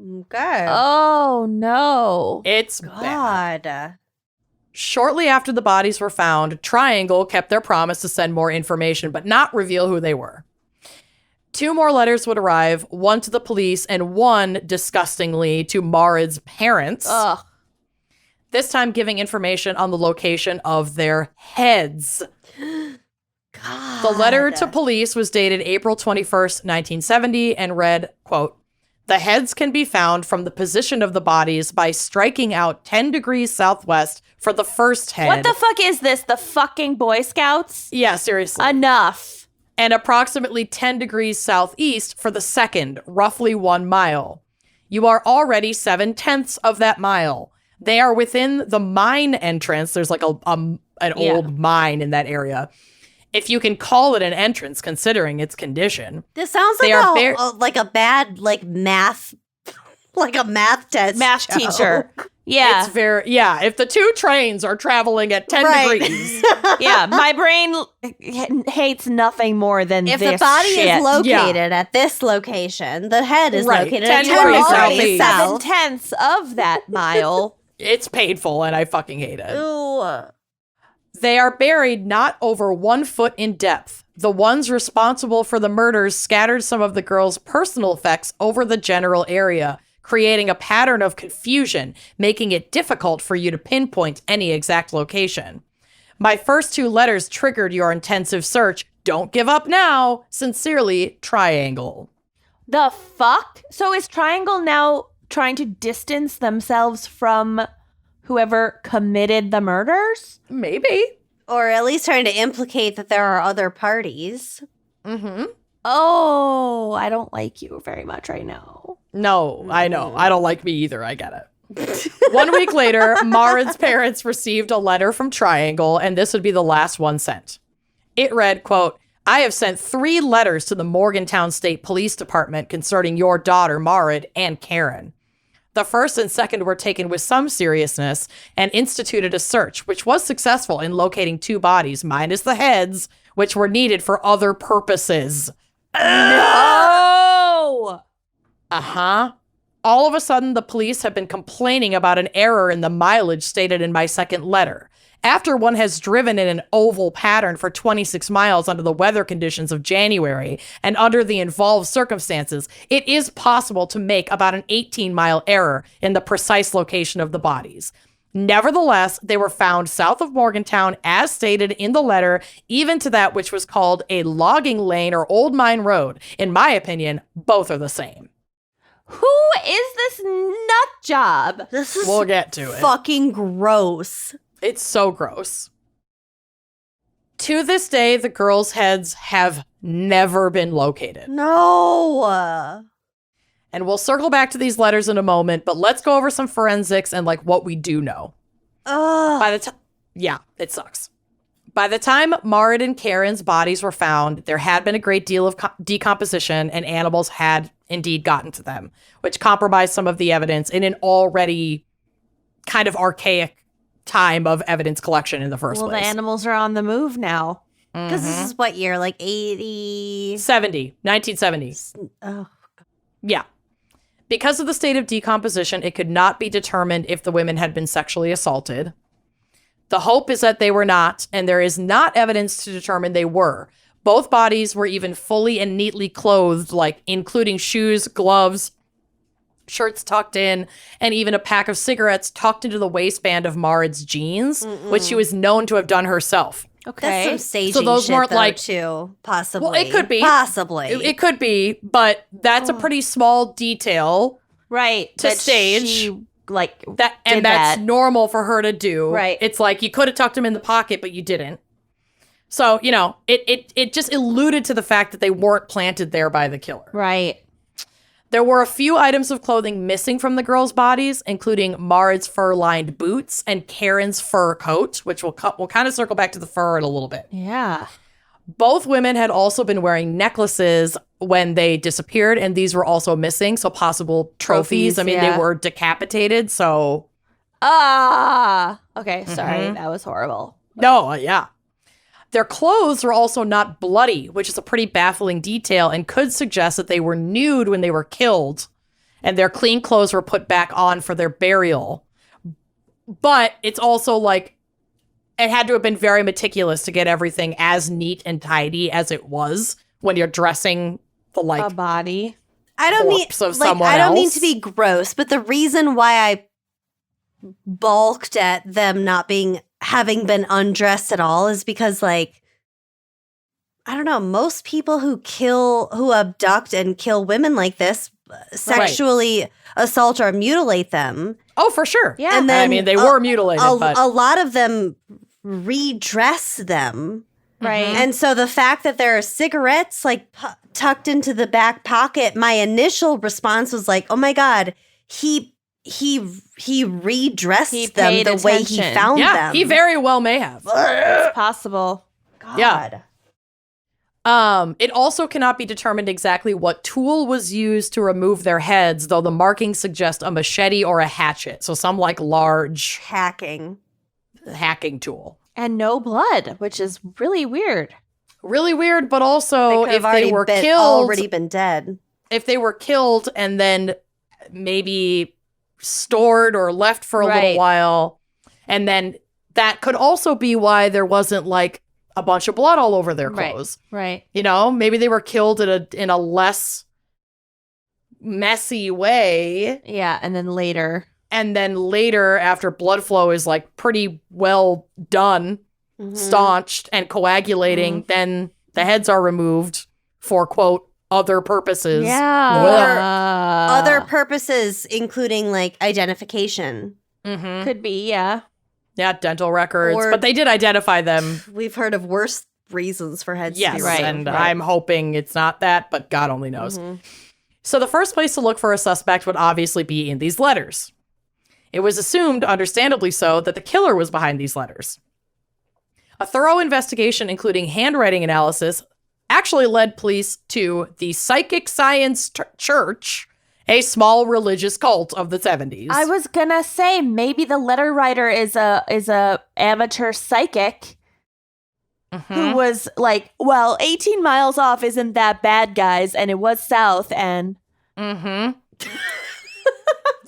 Okay. Oh, no. It's bad. God. Shortly after the bodies were found, Triangle kept their promise to send more information, but not reveal who they were. 2 more letters would arrive, one to the police and one, disgustingly, to Marid's parents. Ugh. This time giving information on the location of their heads. God. The letter to police was dated April 21st, 1970, and read, quote, "The heads can be found from the position of the bodies by striking out 10 degrees southwest for the first head." What the fuck is this? The fucking Boy Scouts? Yeah, seriously. Enough. And approximately 10 degrees southeast for the second, roughly 1 mile. You are already 7/10 of that mile. They are within the mine entrance. There's like an old mine in that area. If you can call it an entrance, considering its condition. This sounds They like are like a bad math, like a math test. Math joke. teacher. Yeah. It's if the 2 trains are traveling at 10 Right. degrees. Yeah. My brain hates nothing more than If this the body shit. is located at this location, the head is Right. located 10 at degrees already southeast. south. 7/10 of that mile. It's painful and I fucking hate it. Ooh. They are buried not over 1 foot in depth. The ones responsible for the murders scattered some of the girls' personal effects over the general area, creating a pattern of confusion, making it difficult for you to pinpoint any exact location. My first 2 letters triggered your intensive search. Don't give up now. Sincerely, Triangle. The fuck? So is Triangle now trying to distance themselves from whoever committed the murders? Maybe. Or at least trying to implicate that there are other parties. Mm-hmm. Oh, I don't like you very much right now. No, I know. I don't like me either. I get it. 1 week later, Marid's parents received a letter from Triangle, and this would be the last one sent. It read, quote, "I have sent 3 letters to the Morgantown State Police Department concerning your daughter, Marid, and Karen. The first and second were taken with some seriousness and instituted a search, which was successful in locating 2 bodies, minus the heads, which were needed for other purposes." No! Uh-huh. All of a sudden, the police have been complaining about an error in the mileage stated in my second letter. After one has driven in an oval pattern for 26 miles under the weather conditions of January and under the involved circumstances, it is possible to make about an 18-mile error in the precise location of the bodies. Nevertheless, they were found south of Morgantown as stated in the letter, even to that which was called a logging lane or old mine road. In my opinion, both are the same. Who is this nut job? This is We'll get to it. fucking gross. It's so gross. To this day, the girls' heads have never been located. No. And we'll circle back to these letters in a moment, but let's go over some forensics and like what we do know. Ugh. By the time, yeah, it sucks. By the time Marid and Karen's bodies were found, there had been a great deal of decomposition and animals had indeed gotten to them, which compromised some of the evidence in an already kind of archaic time of evidence collection in the first Well, place. the animals are on the move now. Because this is what year? Like 80? 1970. Oh. Yeah. Because of the state of decomposition, it could not be determined if the women had been sexually assaulted. The hope is that they were not, and there is not evidence to determine they were. Both bodies were even fully and neatly clothed, like including shoes, gloves, shirts tucked in, and even a pack of cigarettes tucked into the waistband of Marid's jeans, which she was known to have done herself. That's Okay. some staging So those shit, weren't though, like- too. Possibly. Well, it could be. Possibly. It could be, but that's a pretty small detail Right. To that stage. She, like, that, did and that's that. normal for her to do. Right. It's like you could have tucked them in the pocket, but you didn't. So, you know, it just alluded to the fact that they weren't planted there by the killer. Right. There were a few items of clothing missing from the girls' bodies, including Marid's fur-lined boots and Karen's fur coat, which we'll kind of circle back to the fur in a little bit. Yeah. Both women had also been wearing necklaces when they disappeared, and these were also missing, so possible trophies. I mean, yeah. they were decapitated, so... Okay, sorry. That was horrible. No, yeah. Their clothes were also not bloody, which is a pretty baffling detail and could suggest that they were nude when they were killed, and their clean clothes were put back on for their burial. But it's also like, it had to have been very meticulous to get everything as neat and tidy as it was when you're dressing the, like, A body. I don't mean corpse of like someone I don't mean else. to be gross, but the reason why I balked at them not having been undressed at all is because, like, I don't know, most people who abduct and kill women like this sexually assault or mutilate them. Oh, for sure. Yeah. And then I mean, they were mutilated, but... a lot of them redress them. Right. And so the fact that there are cigarettes like tucked into the back pocket, my initial response was like, "Oh my God, he redressed He them paid the way he attention. found yeah, them." he very well may have. It's possible. God. Yeah. It also cannot be determined exactly what tool was used to remove their heads, though the markings suggest a machete or a hatchet. So some like large Hacking. hacking tool. And no blood, which is really weird. Really weird, but also They could if have they were already been dead. if they were killed and then maybe stored or left for a little Right. while, and then that could also be why there wasn't like a bunch of blood all over their Right. clothes. Right. You know, maybe they were killed in a less messy way. Yeah. And then later. And then later, after blood flow is like pretty well done, staunched and coagulating, then the heads are removed for, quote, other purposes. Yeah. Other purposes, including like identification. Mm-hmm. Could be. Yeah. Yeah, dental records. Or- but they did identify them. We've heard of worse reasons for heads Yes. to be Right. removed. And I'm hoping it's not that, but God only knows. So the first place to look for a suspect would obviously be in these letters. It was assumed, understandably so, that the killer was behind these letters. A thorough investigation, including handwriting analysis, actually led police to the Psychic Science Church, a small religious cult of the 70s. I was gonna say maybe the letter writer is a amateur psychic who was like, well, 18 miles off isn't that bad, guys, and it was south, and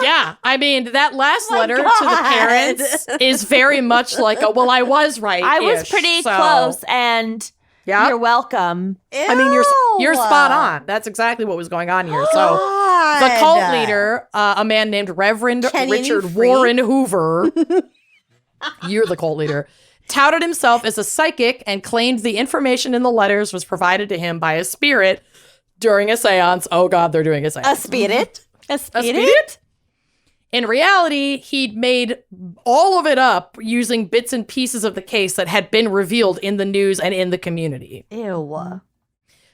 Yeah, I mean, that last letter to the God. parents is very much like, well, I was right. I was pretty close, and Yeah. you're welcome. I mean, you're spot on. That's exactly what was going on here. So the God. cult leader, a man named Reverend Kenny Richard Free. Warren Hoover, you're the cult leader, touted himself as a psychic and claimed the information in the letters was provided to him by a spirit during a seance. Oh God, they're doing a seance. A spirit? A spirit? In reality, he'd made all of it up using bits and pieces of the case that had been revealed in the news and in the community. Ew.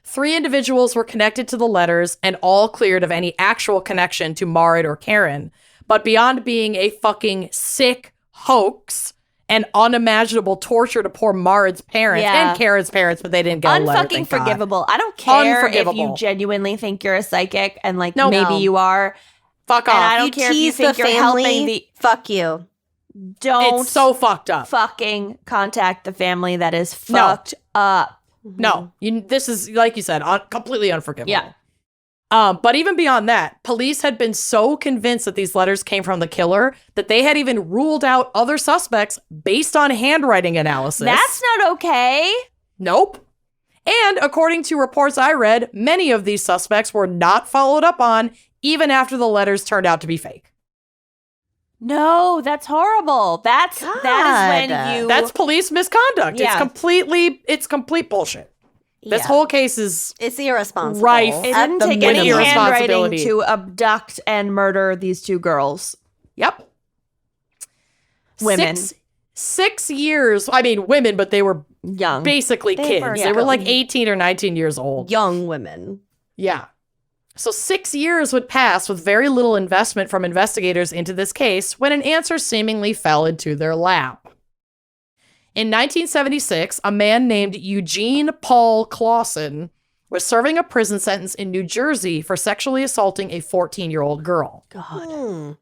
3 individuals were connected to the letters and all cleared of any actual connection to Marid or Karen. But beyond being a fucking sick hoax and unimaginable torture to poor Marid's parents Yeah. and Karen's parents, but they didn't get a letter, Unfucking thank God. forgivable. I don't care if you Unforgivable. genuinely think you're a psychic and like No. maybe No. you are. Fuck And off. I don't care if you tease think the you're family, helping the fuck you. don't It's so fucked up. fucking contact the family that is No. fucked up. No, this is, like you said, completely unforgivable. Yeah. But even beyond that, police had been so convinced that these letters came from the killer that they had even ruled out other suspects based on handwriting analysis. That's not okay. Nope. And according to reports I read, many of these suspects were not followed up on, even after the letters turned out to be fake. No, that's horrible. That is when you. That's police misconduct. Yeah. It's complete bullshit. This whole case is It's irresponsible. rife. It at didn't the take any minimum. handwriting Irresponsibility. to abduct and murder these two girls. Yep. Women. 6 years. I mean, women, but they were Young. basically They kids. were They were like young. 18 or 19 years old. Young women. Yeah. So 6 years would pass with very little investment from investigators into this case when an answer seemingly fell into their lap. In 1976, a man named Eugene Paul Clausen was serving a prison sentence in New Jersey for sexually assaulting a 14-year-old girl. God.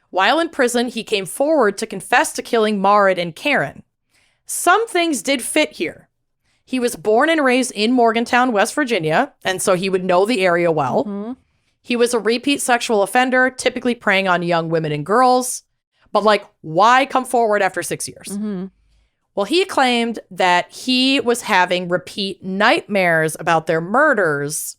While in prison, he came forward to confess to killing Marit and Karen. Some things did fit here. He was born and raised in Morgantown, West Virginia, and so he would know the area well. Mm-hmm. He was a repeat sexual offender, typically preying on young women and girls. But why come forward after 6 years? Mm-hmm. Well, he claimed that he was having repeat nightmares about their murders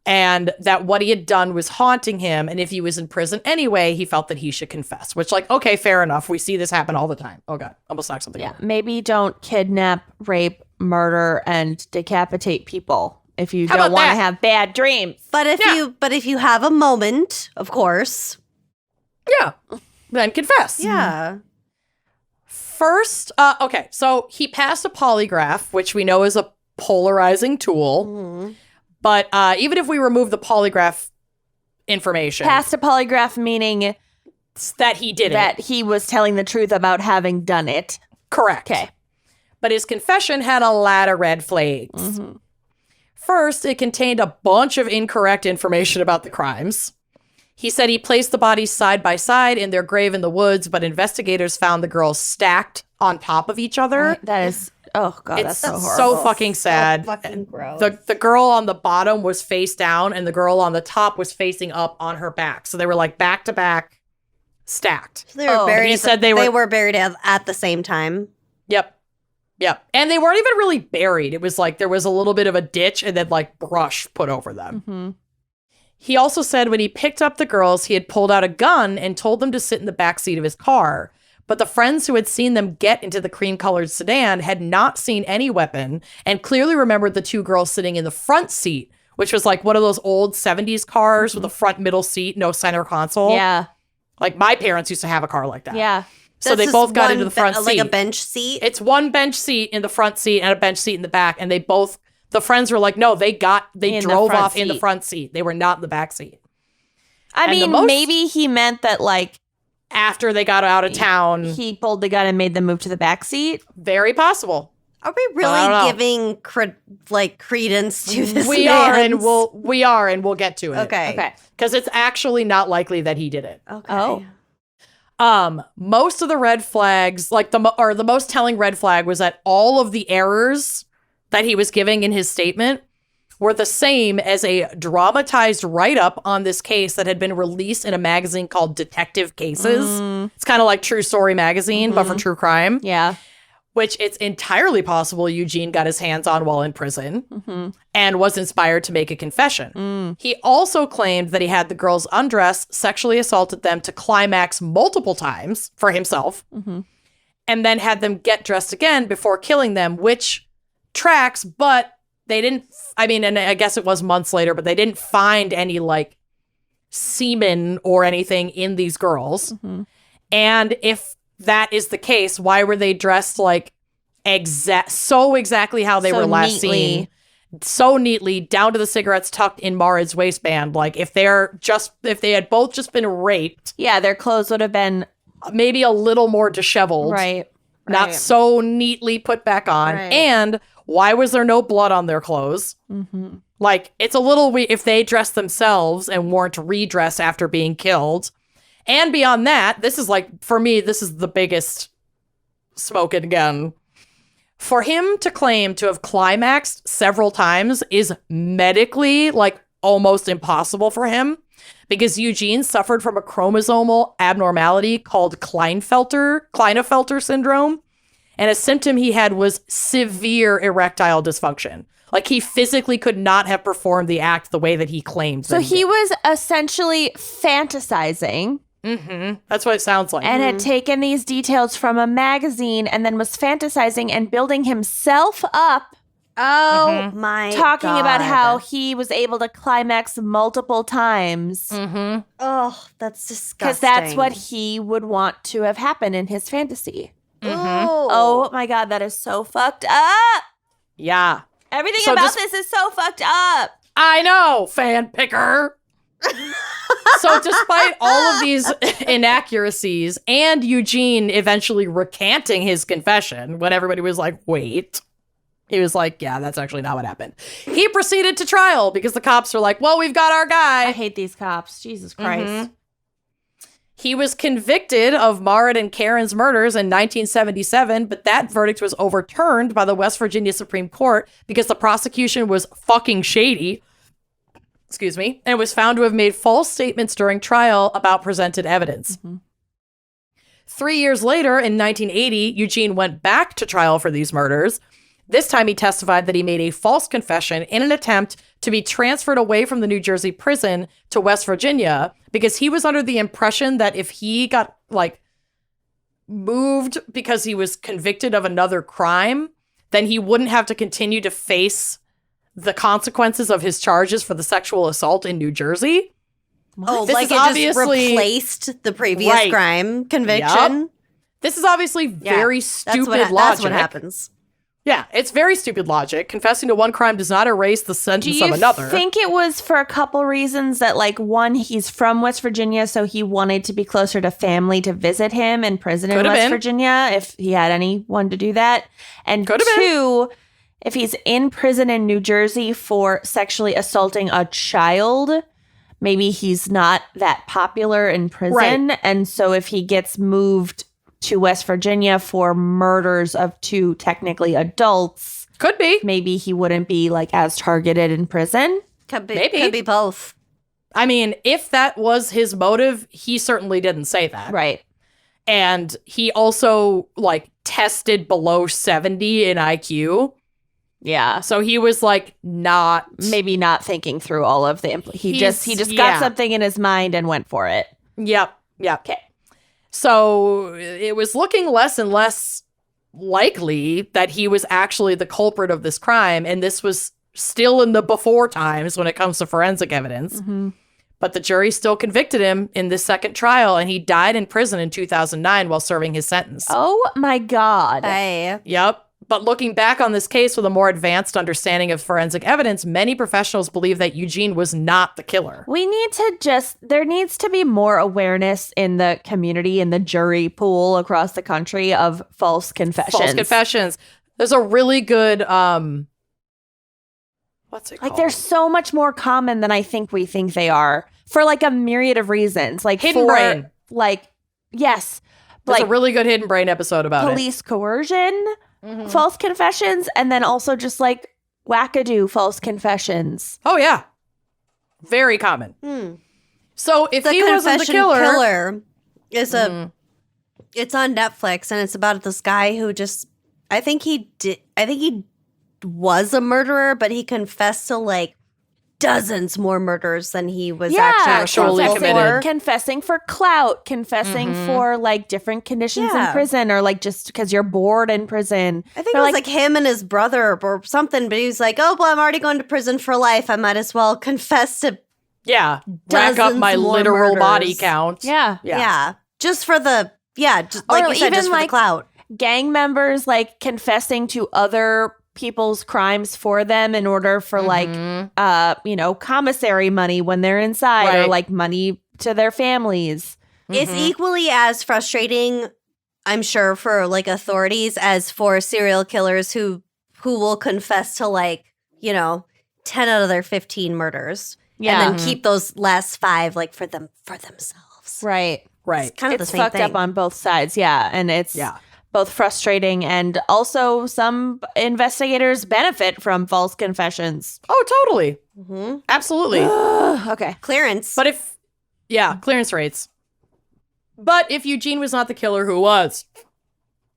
and that what he had done was haunting him. And if he was in prison anyway, he felt that he should confess, which okay, fair enough. We see this happen all the time. Oh God, almost knocked something Yeah. over. Maybe don't kidnap, rape, murder, and decapitate people if you How don't about want to that? have bad dreams. But if you have a moment, of course. Yeah, then confess. Yeah. First, okay, so he passed a polygraph, which we know is a polarizing tool. Mhm. But even if we remove the polygraph information, Passed a polygraph meaning that he did that it. he was telling the truth about having done it. Correct. Okay. But his confession had a lot of red flags. Mm-hmm. First, it contained a bunch of incorrect information about the crimes. He said he placed the bodies side by side in their grave in the woods, but investigators found the girls stacked on top of each other. That is, oh God, It's that's so horrible. so fucking sad. Fucking gross. The girl on the bottom was face down, and the girl on the top was facing up on her back. So they were back to back, stacked. So they were Oh, buried. he said they were buried at the same time. Yep. And they weren't even really buried. It was there was a little bit of a ditch and then brush put over them. Mm-hmm. He also said when he picked up the girls, he had pulled out a gun and told them to sit in the back seat of his car. But the friends who had seen them get into the cream-colored sedan had not seen any weapon and clearly remembered the two girls sitting in the front seat, which was one of those old 70s cars with a front middle seat, no center console. Yeah. My parents used to have a car like that. Yeah. So That's they just both got one into the front seat. like a bench seat. It's one bench seat in the front seat and a bench seat in the back. And the friends were no, they In the drove front off in the seat. front seat. They were not in the back seat. I And the mean, most- maybe he meant that After they got out of town, he pulled the gun and made them move to the back seat. very possible. Are we I don't know. really giving credence to this? We are, and we'll get to it. Okay. Because it's actually not likely that he did it. Okay. Oh. Most of the red flags, the most telling red flag was that all of the errors that he was giving in his statement were the same as a dramatized write-up on this case that had been released in a magazine called Detective Cases. It's kind of like True Story magazine, but for true crime, Yeah. which it's entirely possible Eugene got his hands on while in prison Mm-hmm. and was inspired to make a confession. He also claimed that he had the girls undressed, sexually assaulted them to climax multiple times for himself, and then had them get dressed again before killing them, which tracks, but they didn't, and I guess it was months later, but they didn't find any semen or anything in these girls. And if that is the case, why were they dressed exactly how they So were last neatly. seen? So neatly, down to the cigarettes tucked in Marid's waistband. If they had both just been raped, Yeah, their clothes would have been maybe a little more disheveled, right. not so neatly put back on. Right. And why was there no blood on their clothes? Mm-hmm. It's a little weird if they dressed themselves and weren't redressed after being killed. And beyond that, this is for me, this is the biggest smoking gun. For him to claim to have climaxed several times is medically almost impossible for him because Eugene suffered from a chromosomal abnormality called Klinefelter syndrome. And a symptom he had was severe erectile dysfunction. Like, he physically could not have performed the act the way that he claimed. So he was essentially fantasizing. Mm-hmm. That's what it sounds like. And had taken these details from a magazine and then was fantasizing and building himself up, Oh my talking God. about how he was able to climax multiple times. Mm-hmm. Oh, that's disgusting. Because that's what he would want to have happened in his fantasy. Mm-hmm. Oh my God, that is so fucked up. Yeah. Everything So about just- this is so fucked up. I know, fan picker. So despite all of these inaccuracies and Eugene eventually recanting his confession when everybody was like, wait, he was like, yeah, that's actually not what happened. He proceeded to trial because the cops were like, well, we've got our guy. I hate these cops. Jesus Christ. He was convicted of Marit and Karen's murders in 1977, but that verdict was overturned by the West Virginia Supreme Court because the prosecution was fucking shady. Excuse me, and was found to have made false statements during trial about presented evidence. 3 years later, in 1980, Eugene went back to trial for these murders. This time he testified that he made a false confession in an attempt to be transferred away from the New Jersey prison to West Virginia because he was under the impression that if he got, like, moved because he was convicted of another crime, then he wouldn't have to continue to face the consequences of his charges for the sexual assault in New Jersey. Oh, This like is it just obviously- replaced the previous Right. crime conviction. This is obviously Yeah, very That's stupid what, logic. that's what happens. Yeah, it's very stupid logic. Confessing to one crime does not erase the Do sentence you of another. think it was for a couple reasons that, like, one, he's from West Virginia, so he wanted to be closer to family to visit him in prison in Could have West been. Virginia if he had anyone to do that? And Could have been. two, if he's in prison in New Jersey for sexually assaulting a child, maybe he's not that popular in prison. And so if he gets moved to West Virginia for murders of two technically adults, Could be. maybe he wouldn't be, like, as targeted in prison. Maybe. Could be both. I mean, if that was his motive, he certainly didn't say that. Right. And he also, like, tested below 70 in IQ. Yeah. So he was, like, not... Maybe not thinking through all of the he just yeah. got something in his mind and went for it. Yep. Okay. So it was looking less and less likely that he was actually the culprit of this crime. And this was still in the before times when it comes to forensic evidence. But the jury still convicted him in this second trial, and he died in prison in 2009 while serving his sentence. Oh my God. Hey. Yep. But looking back on this case with a more advanced understanding of forensic evidence, many professionals believe that Eugene was not the killer. We need to there needs to be more awareness in the community, in the jury pool across the country of false confessions. False confessions. There's a really good, what's it called? Like, they're so much more common than I think we think they are for, like, a myriad of reasons. Like, Hidden for, Brain. like, yes. There's like a really good Hidden Brain episode about police coercion, it. false confessions, and then also just, like, wackadoo false confessions. Oh, yeah. Very common. So if The he wasn't the Confession killer is a. It's on Netflix, and it's about this guy who just. I think he was a murderer, but he confessed to, like, dozens more murders than he was actually surely responsible committed. for. Confessing for clout, confessing for, like, different conditions in Yeah. prison, or, like, just because you're bored in prison. I think They're it was like him and his brother or something, but he was like, "Oh, well, I'm already going to prison for life. I might as well confess to yeah, rack up dozens my more literal murders." body count. Yeah. yeah. just for the just like Or you said, even, just for the like, clout. Gang members, like, confessing to other people's crimes for them in order for, like, commissary money when they're inside, or, Right. like, money to their families. It's equally as frustrating, I'm sure, for, like, authorities as for serial killers who will confess to, like, 10 out of their 15 murders. Yeah. And then keep those last 5, like, for themselves. Right. Right. It's kind of It's the same fucked thing. up on both sides. Yeah. And it's Yeah. both frustrating, and also some investigators benefit from false confessions. Oh, totally. Mhm. Absolutely. Okay. Clearance. But clearance rates. But if Eugene was not the killer, who was?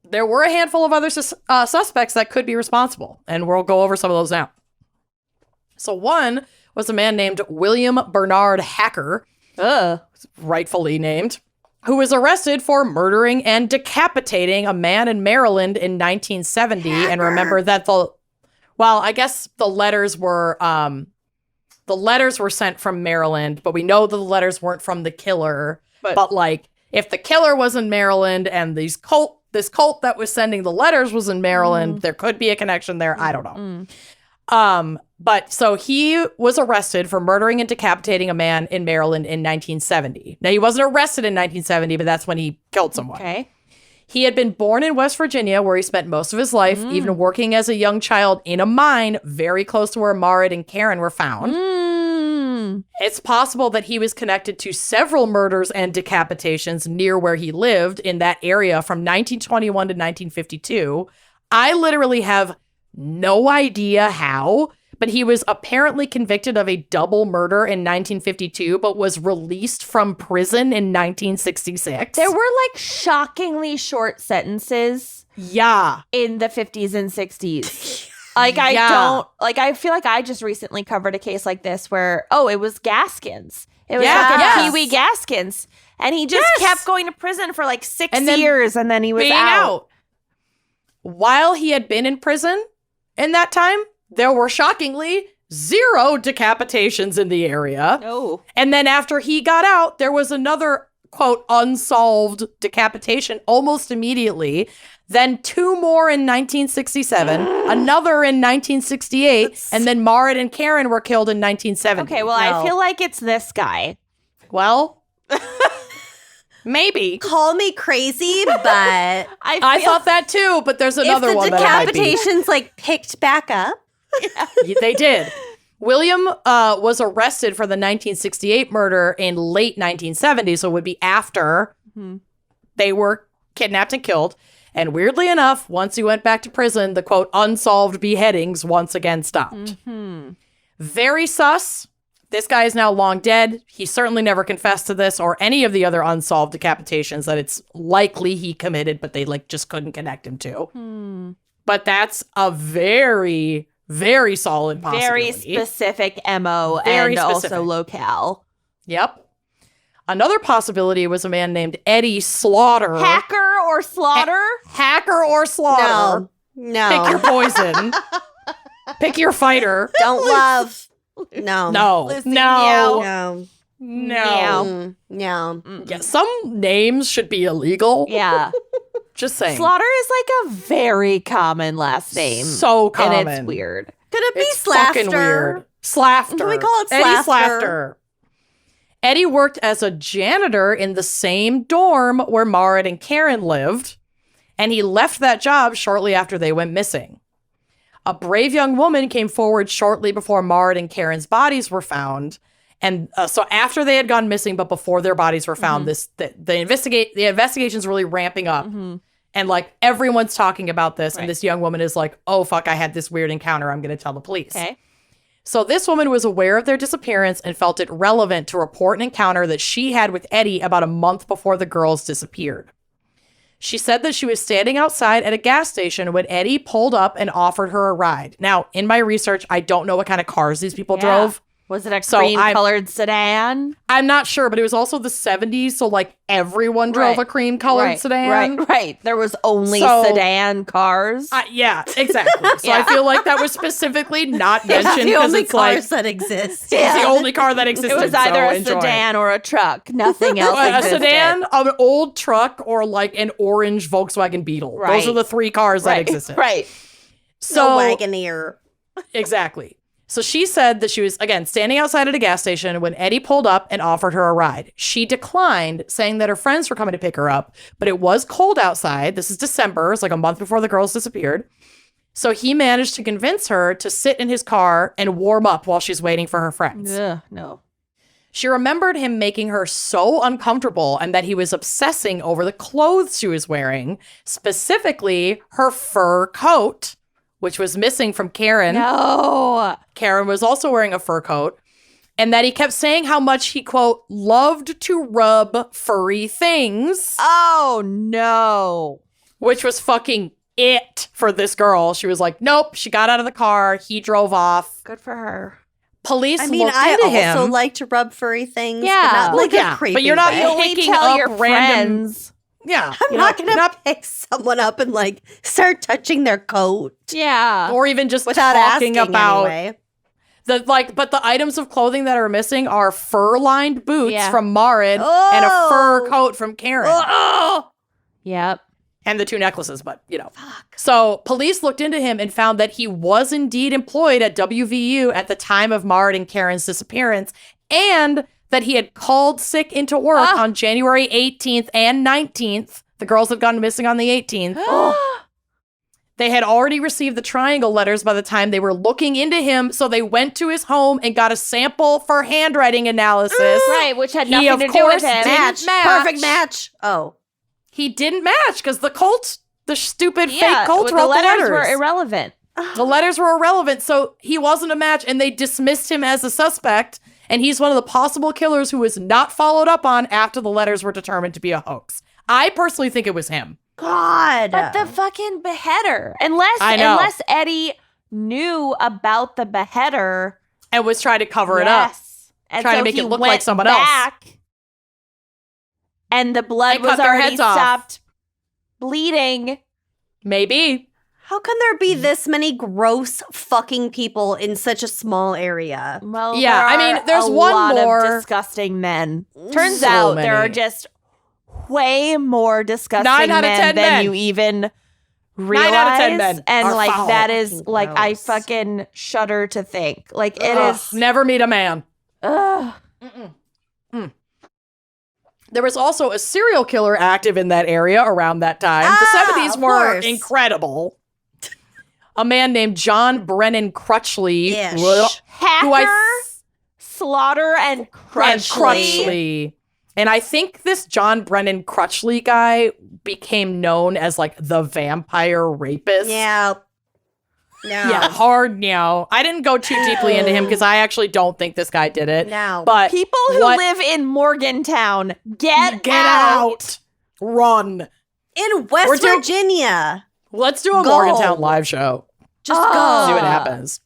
There were a handful of other suspects that could be responsible, and we'll go over some of those now. So one was a man named William Bernard Hacker, rightfully named, who was arrested for murdering and decapitating a man in Maryland in 1970. Hacker. And remember that I guess the letters were sent from Maryland, but we know that the letters weren't from the killer. But like, if the killer was in Maryland and this cult that was sending the letters was in Maryland, there could be a connection there. I don't know. But so he was arrested for murdering and decapitating a man in Maryland in 1970. Now, he wasn't arrested in 1970, but that's when he killed someone. Okay. He had been born in West Virginia, where he spent most of his life, even working as a young child in a mine very close to where Marit and Karen were found. It's possible that he was connected to several murders and decapitations near where he lived in that area from 1921 to 1952. I literally have no idea how, but he was apparently convicted of a double murder in 1952, but was released from prison in 1966. There were like shockingly short sentences. Yeah. In the 50s and 60s. I feel like I just recently covered a case like this where, it was Gaskins. It was Pee Wee Gaskins. And he just kept going to prison for like 6 years and then he was out. While he had been in prison in that time, there were shockingly 0 decapitations in the area. Oh. And then after he got out, there was another, quote, unsolved decapitation almost immediately. Then 2 more in 1967, another in 1968, and then Marit and Karen were killed in 1970. Okay, well, I feel like it's this guy. Well, maybe. Call me crazy, but I thought that too, but there's another one that might be. If the decapitations like picked back up. They did. William was arrested for the 1968 murder in late 1970, so it would be after they were kidnapped and killed. And weirdly enough, once he went back to prison, the, quote, unsolved beheadings once again stopped. Very sus. This guy is now long dead. He certainly never confessed to this or any of the other unsolved decapitations that it's likely he committed, but they just couldn't connect him to. But that's a very, very solid possibility. Very specific MO and also locale. Yep. Another possibility was a man named Eddie Slaughter. Hacker or Slaughter? Hacker or Slaughter. No. Pick your poison. Pick your fighter. Don't love. No. No. Listen, No. No. No. Yeah, some names should be illegal. Yeah. Just saying. Slaughter is like a very common last name. So common. And it's weird. Could it be It's Slafter? fucking weird. Slafter. Can we call it Eddie Slafter? Slafter. Eddie worked as a janitor in the same dorm where Marit and Karen lived, and he left that job shortly after they went missing. A brave young woman came forward shortly before Marit and Karen's bodies were found, and so after they had gone missing, but before their bodies were found, the investigation's really ramping up, and like everyone's talking about this, and this young woman is like, "Oh fuck, I had this weird encounter. I'm going to tell the police." Okay. So this woman was aware of their disappearance and felt it relevant to report an encounter that she had with Eddie about a month before the girls disappeared. She said that she was standing outside at a gas station when Eddie pulled up and offered her a ride. Now, in my research, I don't know what kind of cars these people drove. Was it a cream-colored sedan? I'm not sure, but it was also the 70s, so like everyone drove a cream-colored sedan. Right. There was only sedan cars. Yeah, exactly. So I feel like that was specifically not mentioned because it's cars that exist. It's the only car that existed. It was either a sedan or a truck. Nothing else existed. A sedan, an old truck, or like an orange Volkswagen Beetle. Right. Those are the 3 cars that existed. Right. So Wagoneer. Exactly. So she said that she was, again, standing outside at a gas station when Eddie pulled up and offered her a ride. She declined, saying that her friends were coming to pick her up, but it was cold outside. This is December. It's like a month before the girls disappeared. So he managed to convince her to sit in his car and warm up while she's waiting for her friends. No. She remembered him making her so uncomfortable and that he was obsessing over the clothes she was wearing, specifically her fur coat, which was missing from Karen. No. Karen was also wearing a fur coat. And that he kept saying how much he, quote, loved to rub furry things. Oh, no. Which was fucking it for this girl. She was like, nope. She got out of the car. He drove off. Good for her. police I mean, looked I into also him. like to rub furry things. Yeah. But not Well, like yeah, a creepy but you're not way. You only picking tell up your random. friends. Yeah, I'm you're not going to not- pick someone up and like start touching their coat Yeah. or even just without talking asking about anyway. but the items of clothing that are missing are fur-lined boots Yeah. from Marin and a fur Oh. coat from Karen. Yep. And the 2 necklaces, but So police looked into him and found that he was indeed employed at WVU at the time of Marin and Karen's disappearance, and that he had called sick into work on January 18th and 19th. The girls had gone missing on the 18th. They had already received the triangle letters by the time they were looking into him, so they went to his home and got a sample for handwriting analysis. Right, which had He, nothing of to do course, with him. didn't match. Perfect match. Oh. He didn't match because the stupid Yeah, fake Colts the wrote the letters letters. were irrelevant. The letters were irrelevant, so he wasn't a match, and they dismissed him as a suspect, and he's one of the possible killers who was not followed up on after the letters were determined to be a hoax. I personally think it was him. God. But the fucking beheader. I know. Unless Eddie knew about the beheader. And was trying to cover it up. And Trying to so make he it look went like someone else. back, and the blood And was cut their already heads off. stopped bleeding. Maybe. How can there be this many gross fucking people in such a small area? Well, Yeah, I mean, there's a one lot more- of disgusting men. Turns So out there are many. just way more disgusting 9 out of 10 men than men. you even realize. 9 out of 10 men and are like foul. that is Fucking like I gross. fucking shudder to think. Like it Ugh, is. never meet a man. Ugh. There was also a serial killer active in that area around that time. Ah, The 70s of were course. incredible. A man named John Brennan Crutchley. Ish. Who I Hacker, Slaughter, and Crutchley. Crutchley. And I think this John Brennan Crutchley guy became known as like the vampire rapist. Yeah. No. Yeah, hard no. I didn't go too deeply into him because I actually don't think this guy did it. No. But People who what- live in Morgantown, get get out. out. Run. In West We're doing- Virginia. Let's do a Go. Morgantown live show. Just Oh. See go. what happens.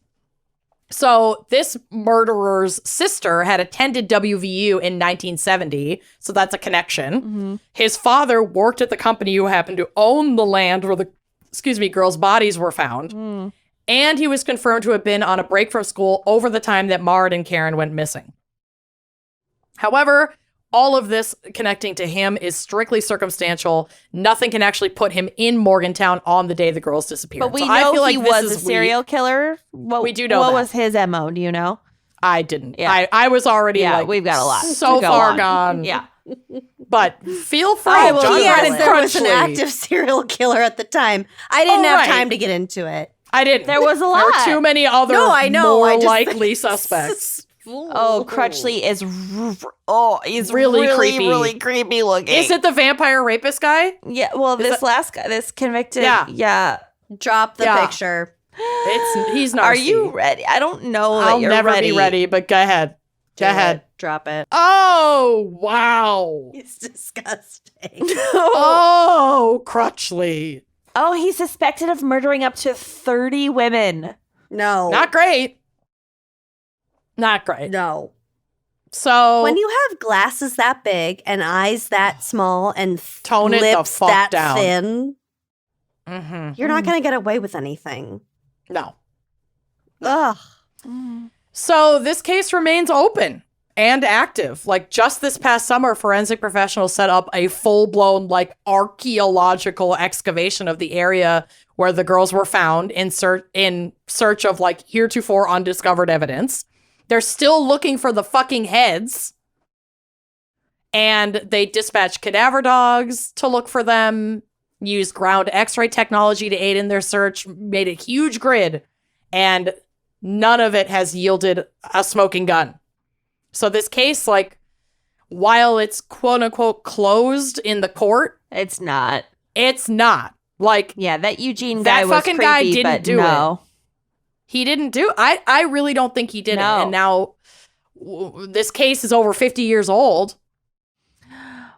So this murderer's sister had attended WVU in 1970, so that's a connection. His father worked at the company who happened to own the land where the girls' bodies were found. And he was confirmed to have been on a break from school over the time that Marin and Karen went missing. However, all of this connecting to him is strictly circumstantial. Nothing can actually put him in Morgantown on the day the girls disappeared. But we So I know feel like he this was is a serial weak. killer. What, We do know What that. was his MO? Do you know? I didn't. Yeah. I was already Yeah, like, we've got a lot so to go far on. gone. Yeah. But feel free. Oh, John yes, Brennan there was an Crutchley. active serial killer at the time. I didn't Oh, have right. time to get into it. I didn't. There was a There lot. were too many other No, I know. more I just- likely suspects. Oh, Crutchley is he's Really really creepy. really creepy looking. Is it the vampire rapist guy? Yeah, well, this it- last guy, this convicted. Yeah. Yeah. Drop the Yeah. picture. He's not. Are you ready? I don't know that I'll you're never ready. be ready, but go ahead. Go Do ahead. it. Drop it. Oh, wow. It's disgusting. Oh, Crutchley. Oh, he's suspected of murdering up to 30 women. No. Not great. Not great. no. So When you have glasses that big and eyes that small and Tone it the lips fuck that down. thin, Mhm. you're not going to get away with anything. No. Ugh. So this case remains open and active. Like just this past summer, forensic professionals set up a full-blown like archaeological excavation of the area where the girls were found in search of like heretofore undiscovered evidence. They're still looking for the fucking heads. And they dispatched cadaver dogs to look for them, used ground x-ray technology to aid in their search, made a huge grid, and none of it has yielded a smoking gun. So this case, like, while it's quote unquote closed in the court, It's not. it's not. Like, Yeah, that Eugene That guy was fucking guy creepy, didn't but do no. he didn't do I really don't think he did No. it. And now this case is over 50 years old.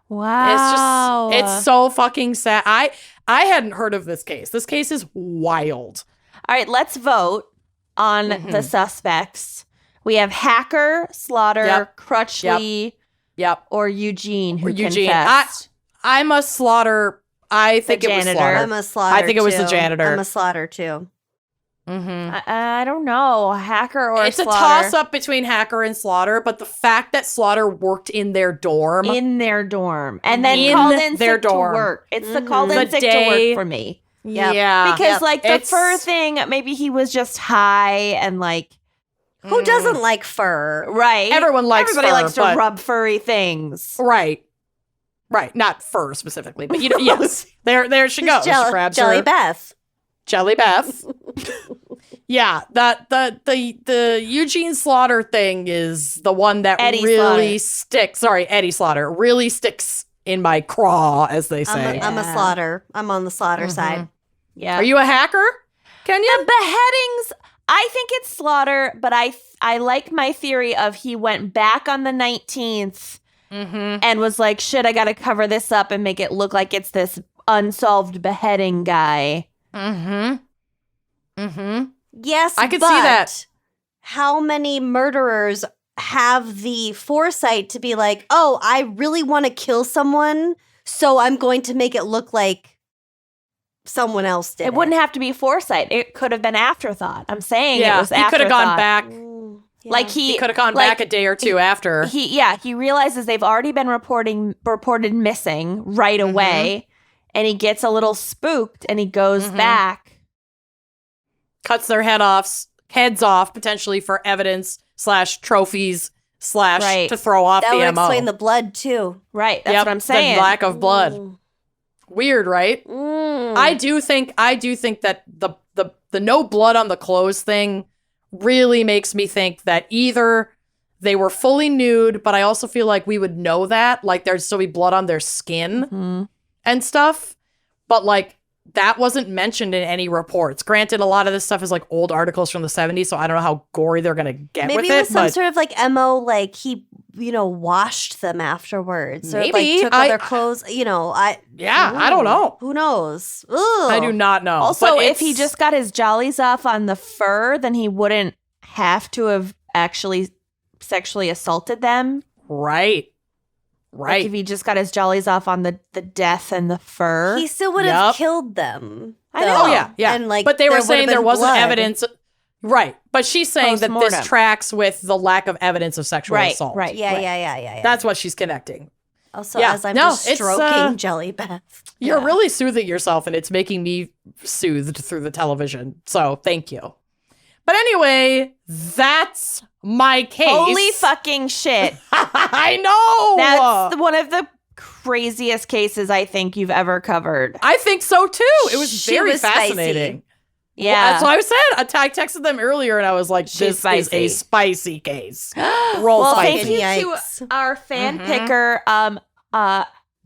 Wow. It's so fucking sad. I hadn't heard of this case. This case is wild. All right, let's vote on Mhm. the suspects. We have Hacker, Slaughter, Yep. Crutchley, Yep. or Eugene, who Or Eugene. confessed. I'm a Slaughter. I think The it was janitor. Slaughter. I'm a Slaughter. I think it was the too. janitor. I'm a Slaughter too. Mm-hmm. I don't know. Hacker or It's Slaughter. a toss-up between Hacker and Slaughter, but the fact that Slaughter worked in their dorm in their dorm. And then In called in their sick dorm. to work. It's the called in The sick to day- work for me. Yep. Yeah. Because like the It's- fur thing, maybe he was just high and like Who doesn't like fur? right. Everyone likes Everybody fur, likes to but- rub furry things. Right. Right. Not fur specifically, but you know, yes. There she goes. She grabs Jelly her Beth. Jelly Beth. Yeah. The Eugene Slaughter thing is the one that Eddie really sticks. Sorry, Eddie Slaughter really sticks in my craw, as they say. I'm a Yeah. Slaughter. I'm on the Slaughter side. Yeah. Are you a hacker? Kenya? The beheadings, I think it's Slaughter, but I like my theory of he went back on the 19th Mm-hmm. and was like, shit, I got to cover this up and make it look like it's this unsolved beheading guy. Mm-hmm. Mm-hmm. Yes, I could but see that. how many murderers have the foresight to be like, oh, I really want to kill someone, so I'm going to make it look like someone else did It wouldn't have to be foresight. It could have been afthought. I'm saying it Yeah, was he could have gone afterthought. back. Yeah. Like He could have gone like, back a day or two after. He realizes they've already been reported missing right Mm-hmm. away, and he gets a little spooked and he goes Mhm. back. Cuts their heads off potentially for evidence / trophies / Right. to throw off that the would MO. explain the blood too. Right, that's Yep, what I'm saying. The lack of blood. Mm. Weird, right? Mm. I do think that the no blood on the clothes thing really makes me think that either they were fully nude, but I also feel like we would know that, like there'd still be blood on their skin Mhm. and stuff, but like that wasn't mentioned in any reports. Granted, a lot of this stuff is like old articles from the 70s, so I don't know how gory they're gonna get Maybe with it was it. some But sort of like MO, like he, washed them afterwards. Or Maybe. like took all their clothes, yeah, I don't know. Who knows? Ugh. I do not know. Also, But if he it's- just got his jollies off on the fur, then he wouldn't have to have actually sexually assaulted them. right. Like if he just got his jollies off on the death and the fur. He still would have Yup. killed them. I though. know. Oh yeah. And like, but they were there saying would've there been wasn't blood. evidence. Right. But she's saying that Post-mortem. this tracks with the lack of evidence of sexual Right, assault. right. Yeah. That's what she's connecting. Also, Yeah. as I'm No, just it's, stroking Jelly Beth. You're Yeah. really soothing yourself, and it's making me soothed through the television. So thank you. But anyway, that's my case. Holy fucking shit. I know. That's one of the craziest cases I think you've ever covered. I think so too. It was She very was spicy. fascinating. Yeah. Well, that's what I said. I texted them earlier, and I was like, She's "This is spicy. a spicy case." Roll Well, spicy. thank you Yikes. to our fan Mhm. picker,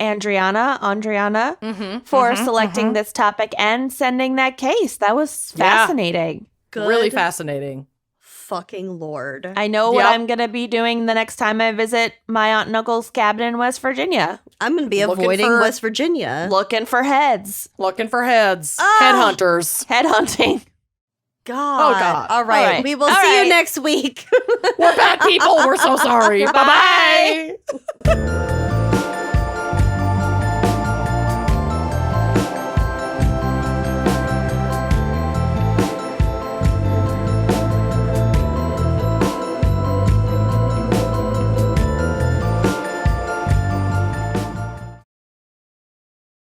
Andriana, Mm-hmm, for selecting this topic and sending that case. That was Yeah. fascinating. Good Really fascinating. fucking Lord. I know what Yep. I'm going to be doing the next time I visit my aunt and uncle's cabin in West Virginia. I'm going to be Looking avoiding for- West Virginia. Looking for heads. Looking for heads. Ah! Headhunters. Headhunting. God. Oh, God. All right. All right. We will All see right. you next week. We're bad people. We're so sorry. Bye-bye.